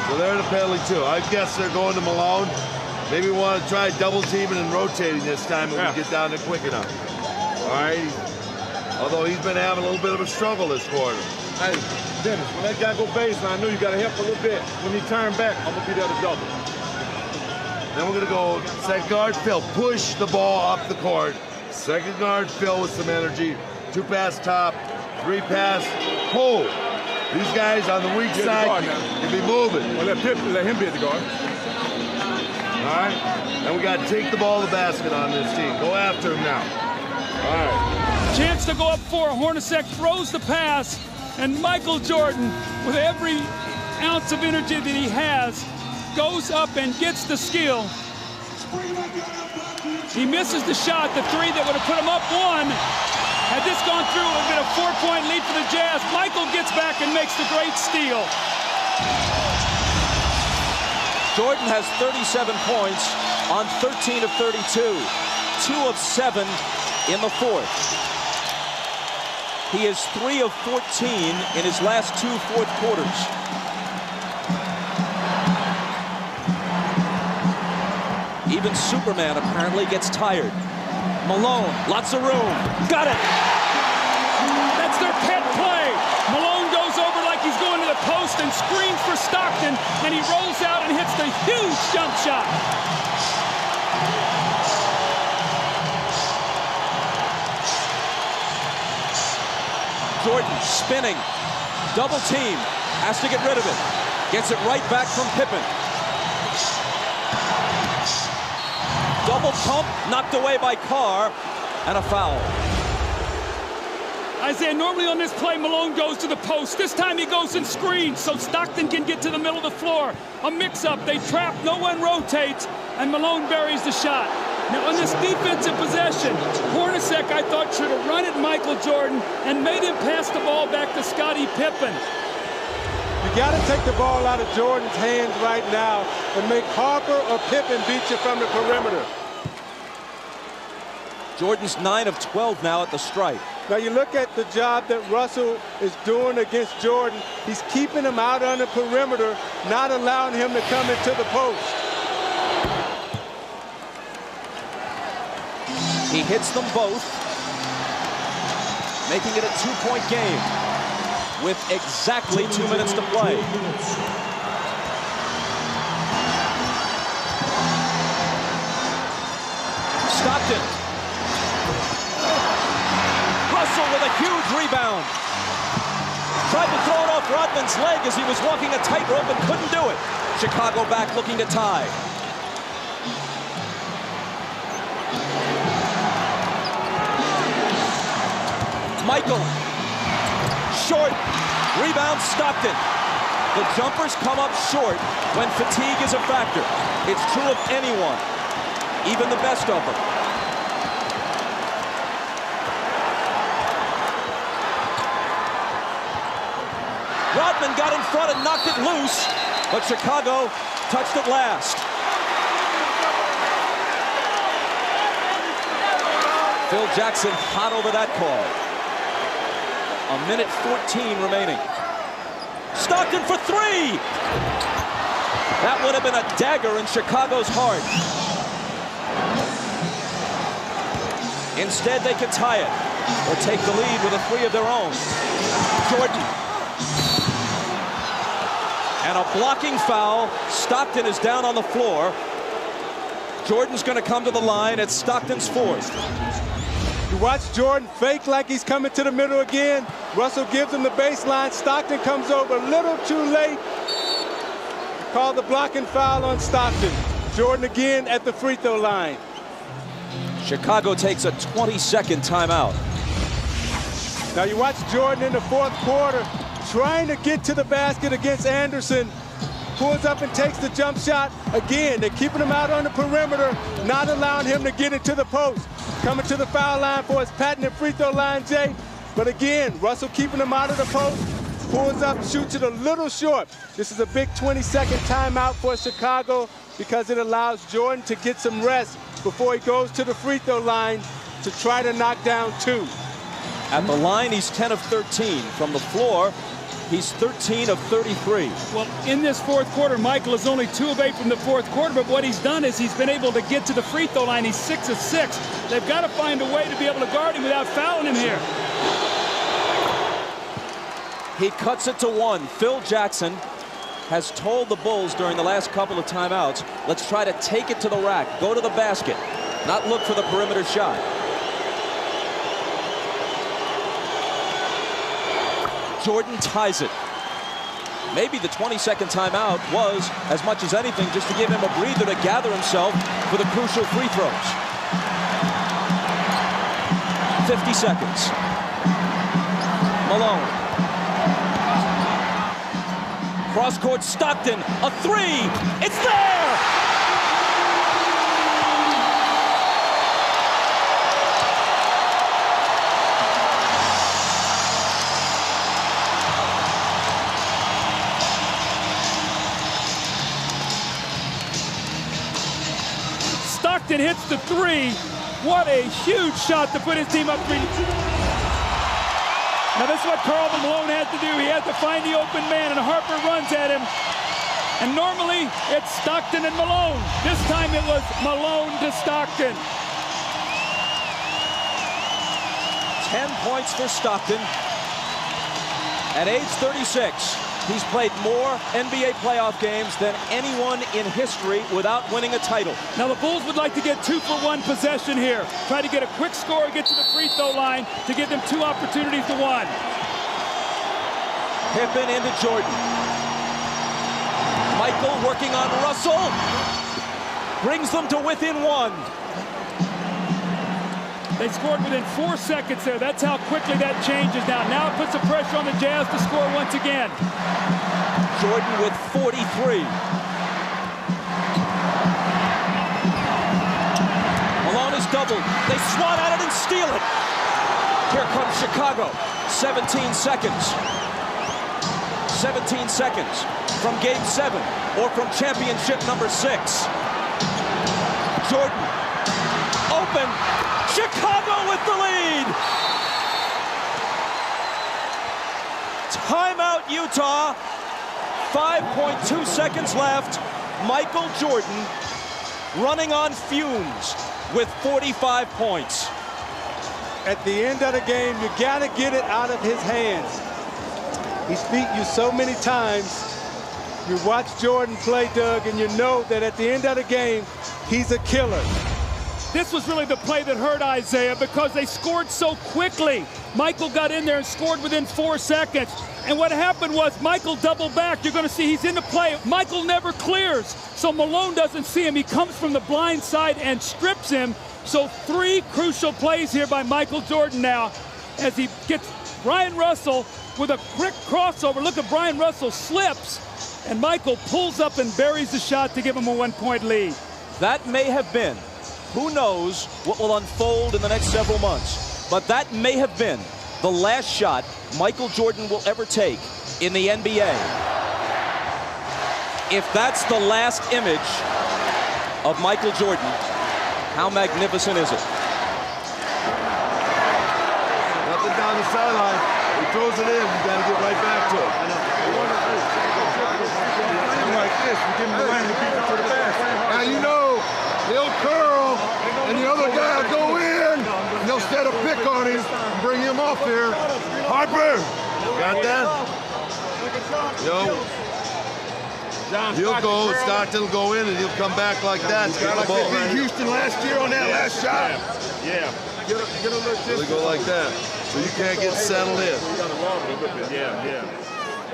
So they're in the penalty too. I guess they're going to Malone. Maybe we want to try double teaming and rotating this time when we get down there quick enough. All right. Although he's been having a little bit of a struggle this quarter. Hey, Dennis, when that guy go baseline, I knew you got to help a little bit. When he turn back, I'm going to be there to double. Then we're going to go second guard, Phil. Push the ball up the court. Second guard, Phil with some energy. 2 pass top, 3 pass, pull. These guys on the weak side can be moving. Well, let him be at the guard. All right. And we got to take the ball to the basket on this team. Go after him now. All right. Chance to go up 4. Hornacek throws the pass, and Michael Jordan, with every ounce of energy that he has, goes up and gets the skill. He misses the shot, the 3 that would have put him up 1. Had this gone through, it would have been a 4-point lead for the Jazz. Michael gets back and makes the great steal. Jordan has 37 points on 13 of 32. 2 of 7 in the 4th. He is 3 of 14 in his last 2 fourth quarters. Even Superman apparently gets tired. Malone, lots of room. Got it! That's their pet play. Malone goes over like he's going to the post and screens for Stockton, and he rolls out and hits the huge jump shot. Jordan spinning, double team, has to get rid of it. Gets it right back from Pippen. Double pump, knocked away by Carr, and a foul. Isaiah, normally on this play, Malone goes to the post. This time he goes and screens so Stockton can get to the middle of the floor. A mix-up, they trap, no one rotates, and Malone buries the shot. Now on this defensive possession, Hornacek, I thought, should have run at Michael Jordan and made him pass the ball back to Scottie Pippen. You got to take the ball out of Jordan's hands right now and make Harper or Pippen beat you from the perimeter. Jordan's 9 of 12 now at the stripe. Now you look at the job that Russell is doing against Jordan. He's keeping him out on the perimeter, not allowing him to come into the post. He hits them both, making it a 2-point game with exactly 2 minutes to play. Stockton. Russell with a huge rebound. Tried to throw it off Rodman's leg as he was walking a tightrope and couldn't do it. Chicago back looking to tie. Michael. Short. Rebound Stockton. The jumpers come up short when fatigue is a factor. It's true of anyone, even the best of them. Rodman got in front and knocked it loose, but Chicago touched it last. Phil Jackson hot over that call. 1:14 remaining. Stockton for three! That would have been a dagger in Chicago's heart. Instead, they could tie it or take the lead with a three of their own. Jordan. And a blocking foul. Stockton is down on the floor. Jordan's going to come to the line at Stockton's fourth. You watch Jordan fake like he's coming to the middle again. Russell gives him the baseline. Stockton comes over a little too late. Call the blocking foul on Stockton. Jordan again at the free throw line. Chicago takes a 20-second timeout. Now you watch Jordan in the fourth quarter trying to get to the basket against Anderson. Pulls up and takes the jump shot. Again, they're keeping him out on the perimeter, not allowing him to get into the post. Coming to the foul line for his patented free throw line, Jay. But again, Russell keeping him out of the post. Pulls up, shoots it a little short. This is a big 20-second timeout for Chicago because it allows Jordan to get some rest before he goes to the free throw line to try to knock down two. At the line, he's 10 of 13. From the floor, he's 13 of 33. Well, in this fourth quarter, Michael is only 2 of 8 from the fourth quarter, but what he's done is he's been able to get to the free throw line. He's 6 of 6. They've got to find a way to be able to guard him without fouling him here. He cuts it to 1. Phil Jackson has told the Bulls during the last couple of timeouts, let's try to take it to the rack, go to the basket, not look for the perimeter shot. Jordan ties it. Maybe the 20-second timeout was, as much as anything, just to give him a breather to gather himself for the crucial free throws. 50 seconds. Malone. Cross-court Stockton, a three. It's there! Stockton hits the three. What a huge shot to put his team up 3. Now this is what Karl Malone had to do. He had to find the open man, and Harper runs at him. And normally it's Stockton and Malone. This time it was Malone to Stockton. 10 points for Stockton. At age 36, he's played more NBA playoff games than anyone in history without winning a title. Now the Bulls would like to get 2-for-1 possession here. Try to get a quick score, get to the free throw line to give them 2 opportunities to 1. Pippen into Jordan. Michael working on Russell. Brings them to within 1. They scored within 4 seconds there. That's how quickly that changes now. Now it puts the pressure on the Jazz to score once again. Jordan with 43. Malone is doubled. They swat at it and steal it. Here comes Chicago. 17 seconds. 17 seconds from Game 7 or from championship number 6. Jordan open. Chicago with the lead. Timeout, Utah. 5.2 seconds left. Michael Jordan running on fumes with 45 points. At the end of the game, you got to get it out of his hands. He's beat you so many times. You watch Jordan play, Doug, and you know that at the end of the game, he's a killer. This was really the play that hurt Isaiah because they scored so quickly. Michael got in there and scored within 4 seconds. And what happened was Michael doubled back. You're going to see he's in the play. Michael never clears, so Malone doesn't see him. He comes from the blind side and strips him. So 3 crucial plays here by Michael Jordan now as he gets Brian Russell with a quick crossover. Look at Brian Russell slips, and Michael pulls up and buries the shot to give him a 1-point lead. That may have been, who knows what will unfold in the next several months, but that may have been the last shot Michael Jordan will ever take in the NBA. If that's the last image of Michael Jordan, how magnificent is it? Nothing down the sideline. He throws it in. You got to get right back to it. Like this, we give him the lane to beat it to the basket. Now you know he'll curl, and the other guy will go in, and they'll set a pick on him and bring him off there. Harper, got that? Yo. He'll go, Stockton will go in, and he'll come back like that to get the ball. Like Houston last year on that last shot. Yeah. Get a look this. They go like that, so you can't get settled in. Yeah.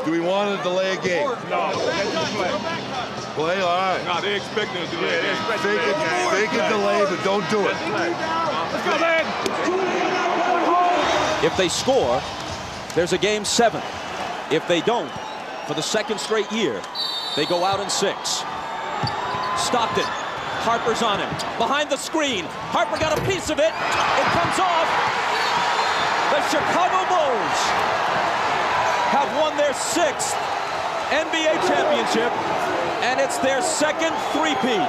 Do we want to delay a game? No. Play, all right. No, they expecting us to delay. Fake it delay, but don't do it. Let's go, man. If they score, there's a game 7. If they don't, for the 2nd straight year, they go out in 6. Stockton, Harper's on him. Behind the screen, Harper got a piece of it. It comes off. The Chicago Bulls have won their 6th NBA championship, and it's their 2nd three-peat.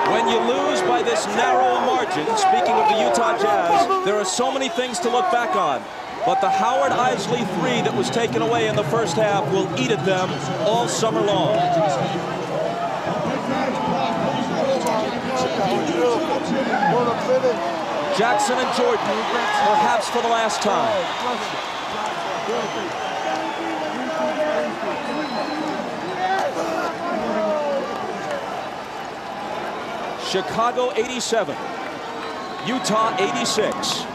When you lose by this narrow margin, speaking of the Utah Jazz, there are so many things to look back on. But the Howard Isley 3 that was taken away in the first half will eat at them all summer long. Jackson and Jordan, perhaps for the last time. Chicago 87, Utah 86.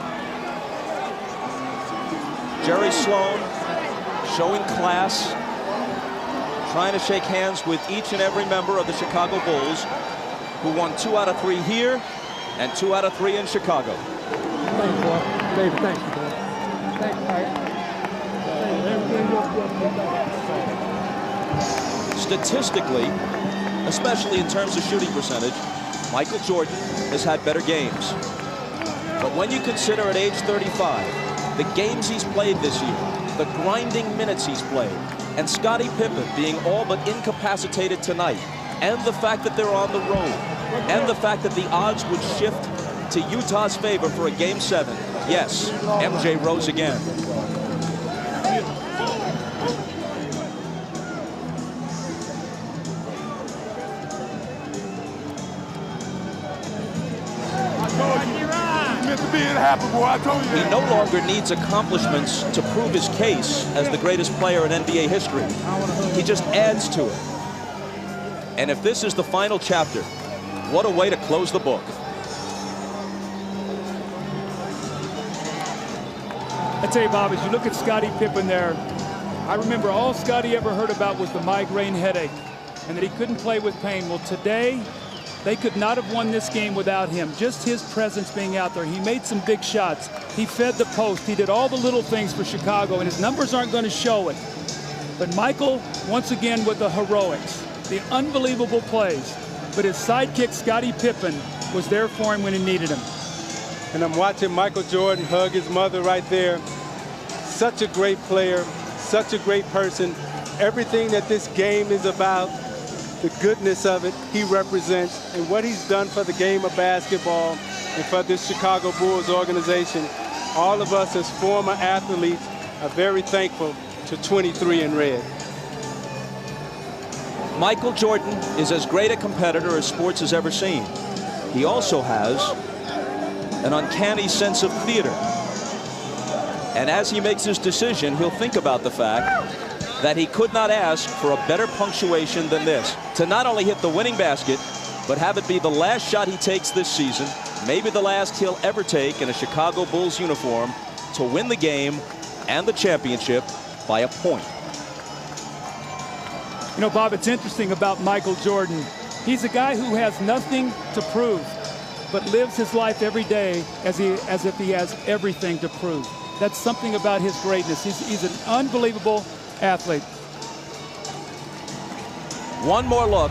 Jerry Sloan showing class, trying to shake hands with each and every member of the Chicago Bulls, who won 2 out of 3 here and 2 out of 3 in Chicago. Thanks, boy. David, thank you, boy. Thanks, Statistically, especially in terms of shooting percentage, Michael Jordan has had better games. But when you consider at age 35, the games he's played this year, the grinding minutes he's played, and Scottie Pippen being all but incapacitated tonight, and the fact that they're on the road, and the fact that the odds would shift to Utah's favor for a Game 7, yes, MJ rose again. He no longer needs accomplishments to prove his case as the greatest player in NBA history. He just adds to it. And if this is the final chapter, what a way to close the book. I tell you, Bob, as you look at Scottie Pippen there, I remember all Scottie ever heard about was the migraine headache and that he couldn't play with pain. Well, today, they could not have won this game without him. Just his presence being out there. He made some big shots. He fed the post. He did all the little things for Chicago, and his numbers aren't going to show it. But Michael, once again, with the heroics, the unbelievable plays. But his sidekick, Scottie Pippen, was there for him when he needed him. And I'm watching Michael Jordan hug his mother right there. Such a great player, such a great person. Everything that this game is about, the goodness of it, he represents, and what he's done for the game of basketball and for this Chicago Bulls organization. All of us as former athletes are very thankful to 23 in red. Michael Jordan is as great a competitor as sports has ever seen. He also has an uncanny sense of theater. And as he makes his decision, he'll think about the fact that he could not ask for a better punctuation than this. To not only hit the winning basket, but have it be the last shot he takes this season, maybe the last he'll ever take in a Chicago Bulls uniform, to win the game and the championship by a point. You know, Bob, it's interesting about Michael Jordan. He's a guy who has nothing to prove, but lives his life every day as if he has everything to prove. That's something about his greatness. He's an unbelievable athlete. One more look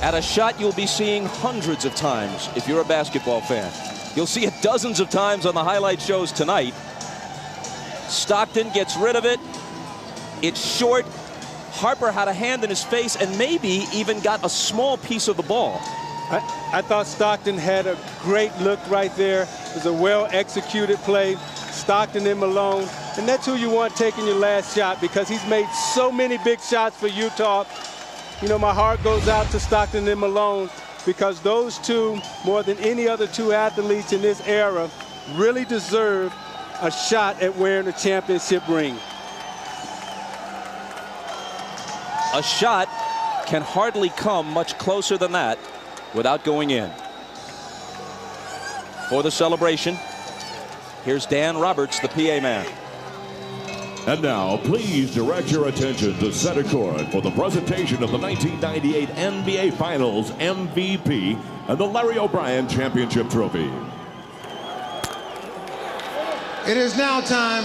at a shot you'll be seeing hundreds of times if you're a basketball fan. You'll see it dozens of times on the highlight shows tonight. Stockton gets rid of it. It's short. Harper had a hand in his face and maybe even got a small piece of the ball. I thought Stockton had a great look right there. It was a well-executed play. Stockton and Malone. And that's who you want taking your last shot, because he's made so many big shots for Utah. You know, my heart goes out to Stockton and Malone, because those two, more than any other two athletes in this era, really deserve a shot at wearing a championship ring. A shot can hardly come much closer than that without going in. For the celebration, here's Dan Roberts, the PA man. And now, please direct your attention to center court for the presentation of the 1998 NBA Finals MVP and the Larry O'Brien Championship Trophy. It is now time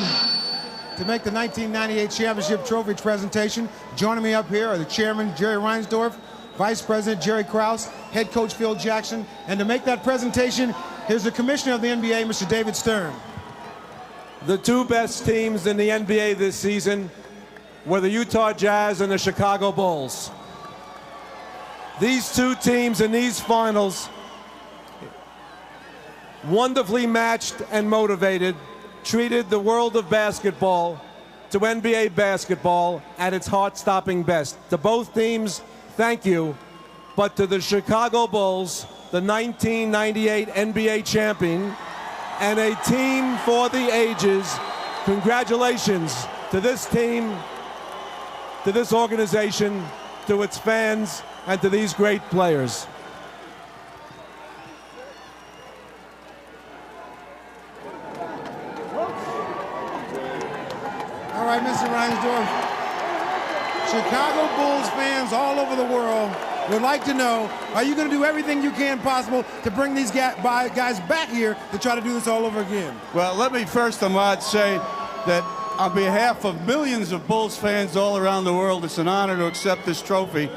to make the 1998 Championship Trophy presentation. Joining me up here are the chairman, Jerry Reinsdorf, Vice President Jerry Krause, head coach Phil Jackson, and to make that presentation, here's the commissioner of the NBA, Mr. David Stern. The two best teams in the NBA this season were the Utah Jazz and the Chicago Bulls. These two teams in these finals, wonderfully matched and motivated, treated the world of basketball to NBA basketball at its heart-stopping best. To both teams, thank you. But to the Chicago Bulls, the 1998 NBA champion, and a team for the ages, congratulations to this team, to this organization, to its fans, and to these great players. All right, Mr. Reinsdorf. Chicago Bulls fans all over the world would like to know, are you going to do everything you can possible to bring these guys back here to try to do this all over again? Well, let me first, Ahmad, say that on behalf of millions of Bulls fans all around the world, it's an honor to accept this trophy.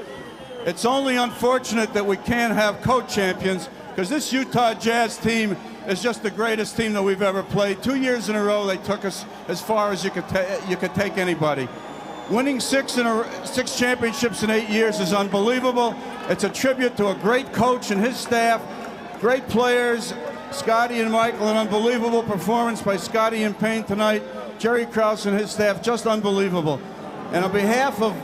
It's only unfortunate that we can't have co-champions, because this Utah Jazz team is just the greatest team that we've ever played. 2 years in a row, they took us as far as you could take anybody. Winning six championships in 8 years is unbelievable. It's a tribute to a great coach and his staff, great players, Scotty and Michael, an unbelievable performance by Scotty and Payne tonight, Jerry Krause and his staff, just unbelievable. And on behalf of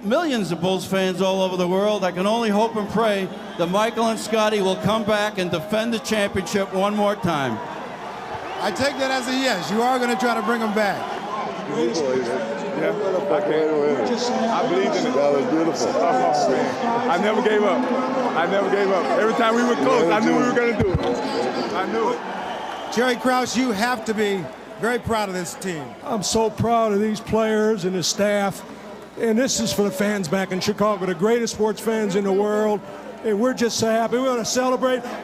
millions of Bulls fans all over the world, I can only hope and pray that Michael and Scotty will come back and defend the championship one more time. I take that as a yes. You are going to try to bring them back. Yeah, I believed in it. That was beautiful. Oh, man. I never gave up. I never gave up. Every time we were close, I knew we were going to do it. I knew it. Jerry Krause, you have to be very proud of this team. I'm so proud of these players and the staff. And this is for the fans back in Chicago, the greatest sports fans in the world. And we're just so happy. We're going to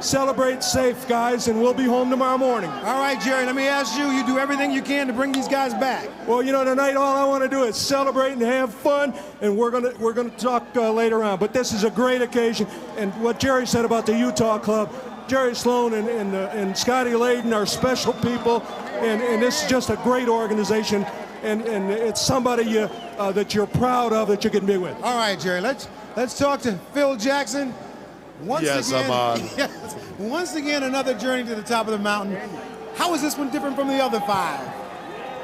celebrate safe, guys, and we'll be home tomorrow morning. All right, Jerry, let me ask you, you do everything you can to bring these guys back. Well, you know, tonight all I want to do is celebrate and have fun, and we're going to talk later on. But this is a great occasion. And what Jerry said about the Utah club, Jerry Sloan and Scotty Layden are special people, and this is just a great organization, and it's somebody that you're proud of that you can be with. All right, Jerry, let's talk to Phil Jackson. Yes, I'm on. Once again, another journey to the top of the mountain. How is this one different from the other five?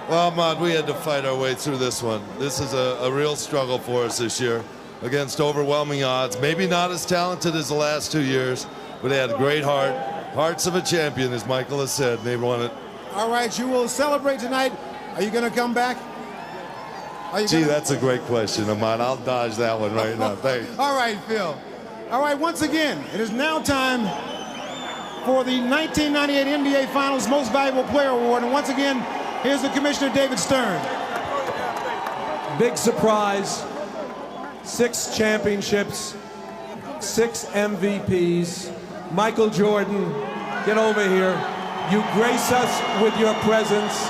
Well, Ahmad, we had to fight our way through this one. This is a real struggle for us this year against overwhelming odds. Maybe not as talented as the last 2 years, but they had a great heart, Hearts of a champion, as Michael has said. They won it. All right, you will celebrate tonight. Are you going to come back? Gee, that's a great question, Ahmad. I'll dodge that one right now. Thanks. All right, Phil. All right, once again, it is now time for the 1998 NBA Finals Most Valuable Player Award. And once again, here's the Commissioner, David Stern. Big surprise. 6 championships, 6 MVPs. Michael Jordan, get over here. You grace us with your presence.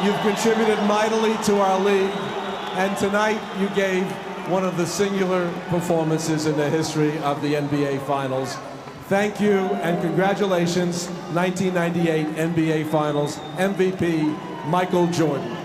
You've contributed mightily to our league. And tonight you gave one of the singular performances in the history of the NBA Finals. Thank you and congratulations, 1998 NBA Finals MVP, Michael Jordan.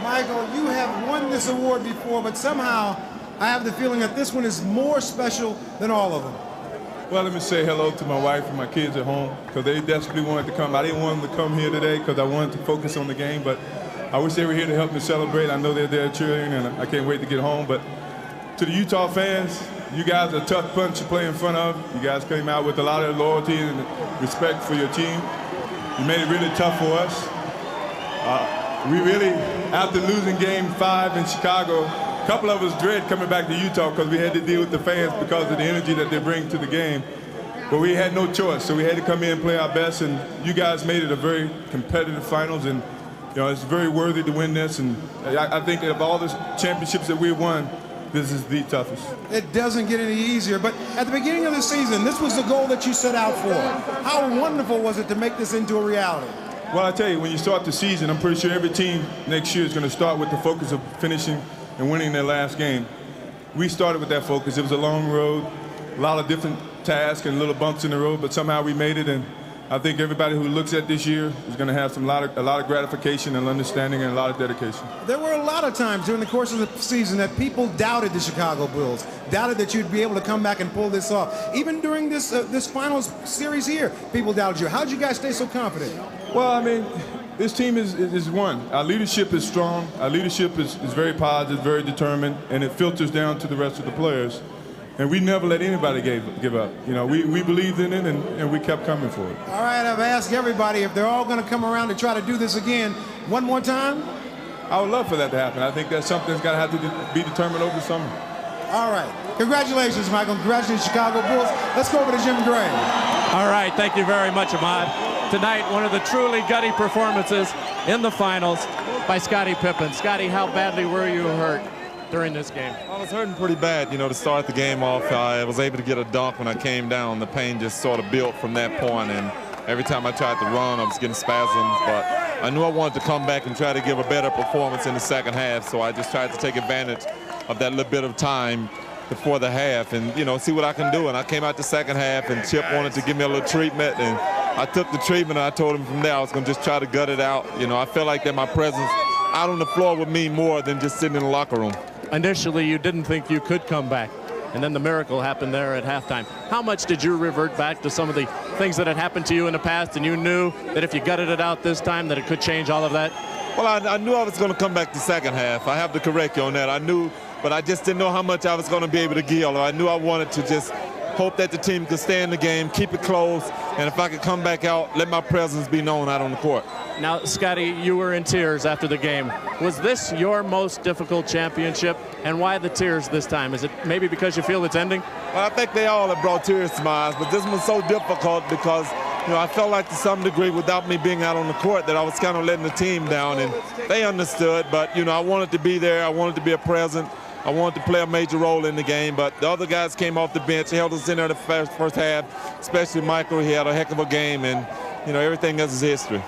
Michael, you have won this award before, but somehow I have the feeling that this one is more special than all of them. Well, let me say hello to my wife and my kids at home, because they desperately wanted to come. I didn't want them to come here today because I wanted to focus on the game, but I wish they were here to help me celebrate. I know they're there cheering, and I can't wait to get home. But to the Utah fans, you guys are a tough bunch to play in front of. You guys came out with a lot of loyalty and respect for your team. You made it really tough for us. We really, after losing Game 5 in Chicago, a couple of us dread coming back to Utah because we had to deal with the fans because of the energy that they bring to the game. But we had no choice, so we had to come in and play our best, and you guys made it a very competitive finals, and you know, it's very worthy to win this, and I think of all the championships that we've won, this is the toughest. It doesn't get any easier, but at the beginning of the season, this was the goal that you set out for. How wonderful was it to make this into a reality? Well, I tell you, when you start the season, I'm pretty sure every team next year is going to start with the focus of finishing and winning their last game. We started with that focus. It was a long road, a lot of different tasks and little bumps in the road, but somehow we made it, and I think everybody who looks at this year is going to have a lot of gratification and understanding and a lot of dedication. There were a lot of times during the course of the season that people doubted the Chicago Bulls, doubted that you'd be able to come back and pull this off. Even during this finals series here, people doubted you. How did you guys stay so confident? Well, I mean, this team is one. Our leadership is strong. Our leadership is very positive, very determined, and it filters down to the rest of the players. And we never let anybody give up. You know, we believed in it, and we kept coming for it. All right, I've asked everybody if they're all going to come around to try to do this again. One more time? I would love for that to happen. I think that's something that's got to have to be determined over the summer. All right. Congratulations, Michael. Congratulations, Chicago Bulls. Let's go over to Jim Gray. All right, thank you very much, Ahmad. Tonight, one of the truly gutty performances in the finals by Scottie Pippen. Scottie, how badly were you hurt during this game? I was hurting pretty bad, you know, to start the game off. I was able to get a dunk when I came down. The pain just sort of built from that point, and every time I tried to run, I was getting spasms. But I knew I wanted to come back and try to give a better performance in the second half, so I just tried to take advantage of that little bit of time before the half and, you know, see what I can do. And I came out the second half, and Chip wanted to give me a little treatment, and I took the treatment, and I told him from there I was going to just try to gut it out. You know, I felt like that my presence out on the floor would mean more than just sitting in the locker room. Initially, you didn't think you could come back, and then the miracle happened there at halftime. How much did you revert back to some of the things that had happened to you in the past, and you knew that if you gutted it out this time that it could change all of that? Well, I knew I was going to come back the second half. I have to correct you on that. I knew, but I just didn't know how much I was going to be able to give. I knew I wanted to just hope that the team could stay in the game, keep it close, and if I could come back out, let my presence be known out on the court. Now, Scottie, you were in tears after the game. Was this your most difficult championship, and why the tears this time? Is it maybe because you feel it's ending? Well, I think they all have brought tears to my eyes, but this one's so difficult because, you know, I felt like to some degree without me being out on the court that I was kind of letting the team down, and they understood, but, you know, I wanted to be there. I wanted to be a present. I wanted to play a major role in the game, but the other guys came off the bench, held us in there the first half, especially Michael. He had a heck of a game, and, you know, everything else is history.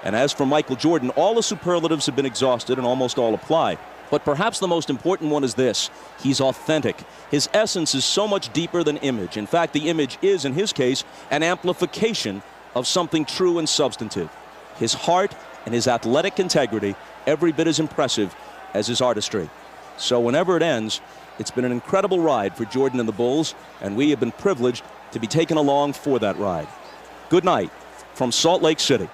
And as for Michael Jordan, all the superlatives have been exhausted and almost all apply. But perhaps the most important one is this: he's authentic. His essence is so much deeper than image. In fact, the image is, in his case, an amplification of something true and substantive. His heart and his athletic integrity, every bit as impressive as his artistry. So whenever it ends, it's been an incredible ride for Jordan and the Bulls, and we have been privileged to be taken along for that ride. Good night from Salt Lake City.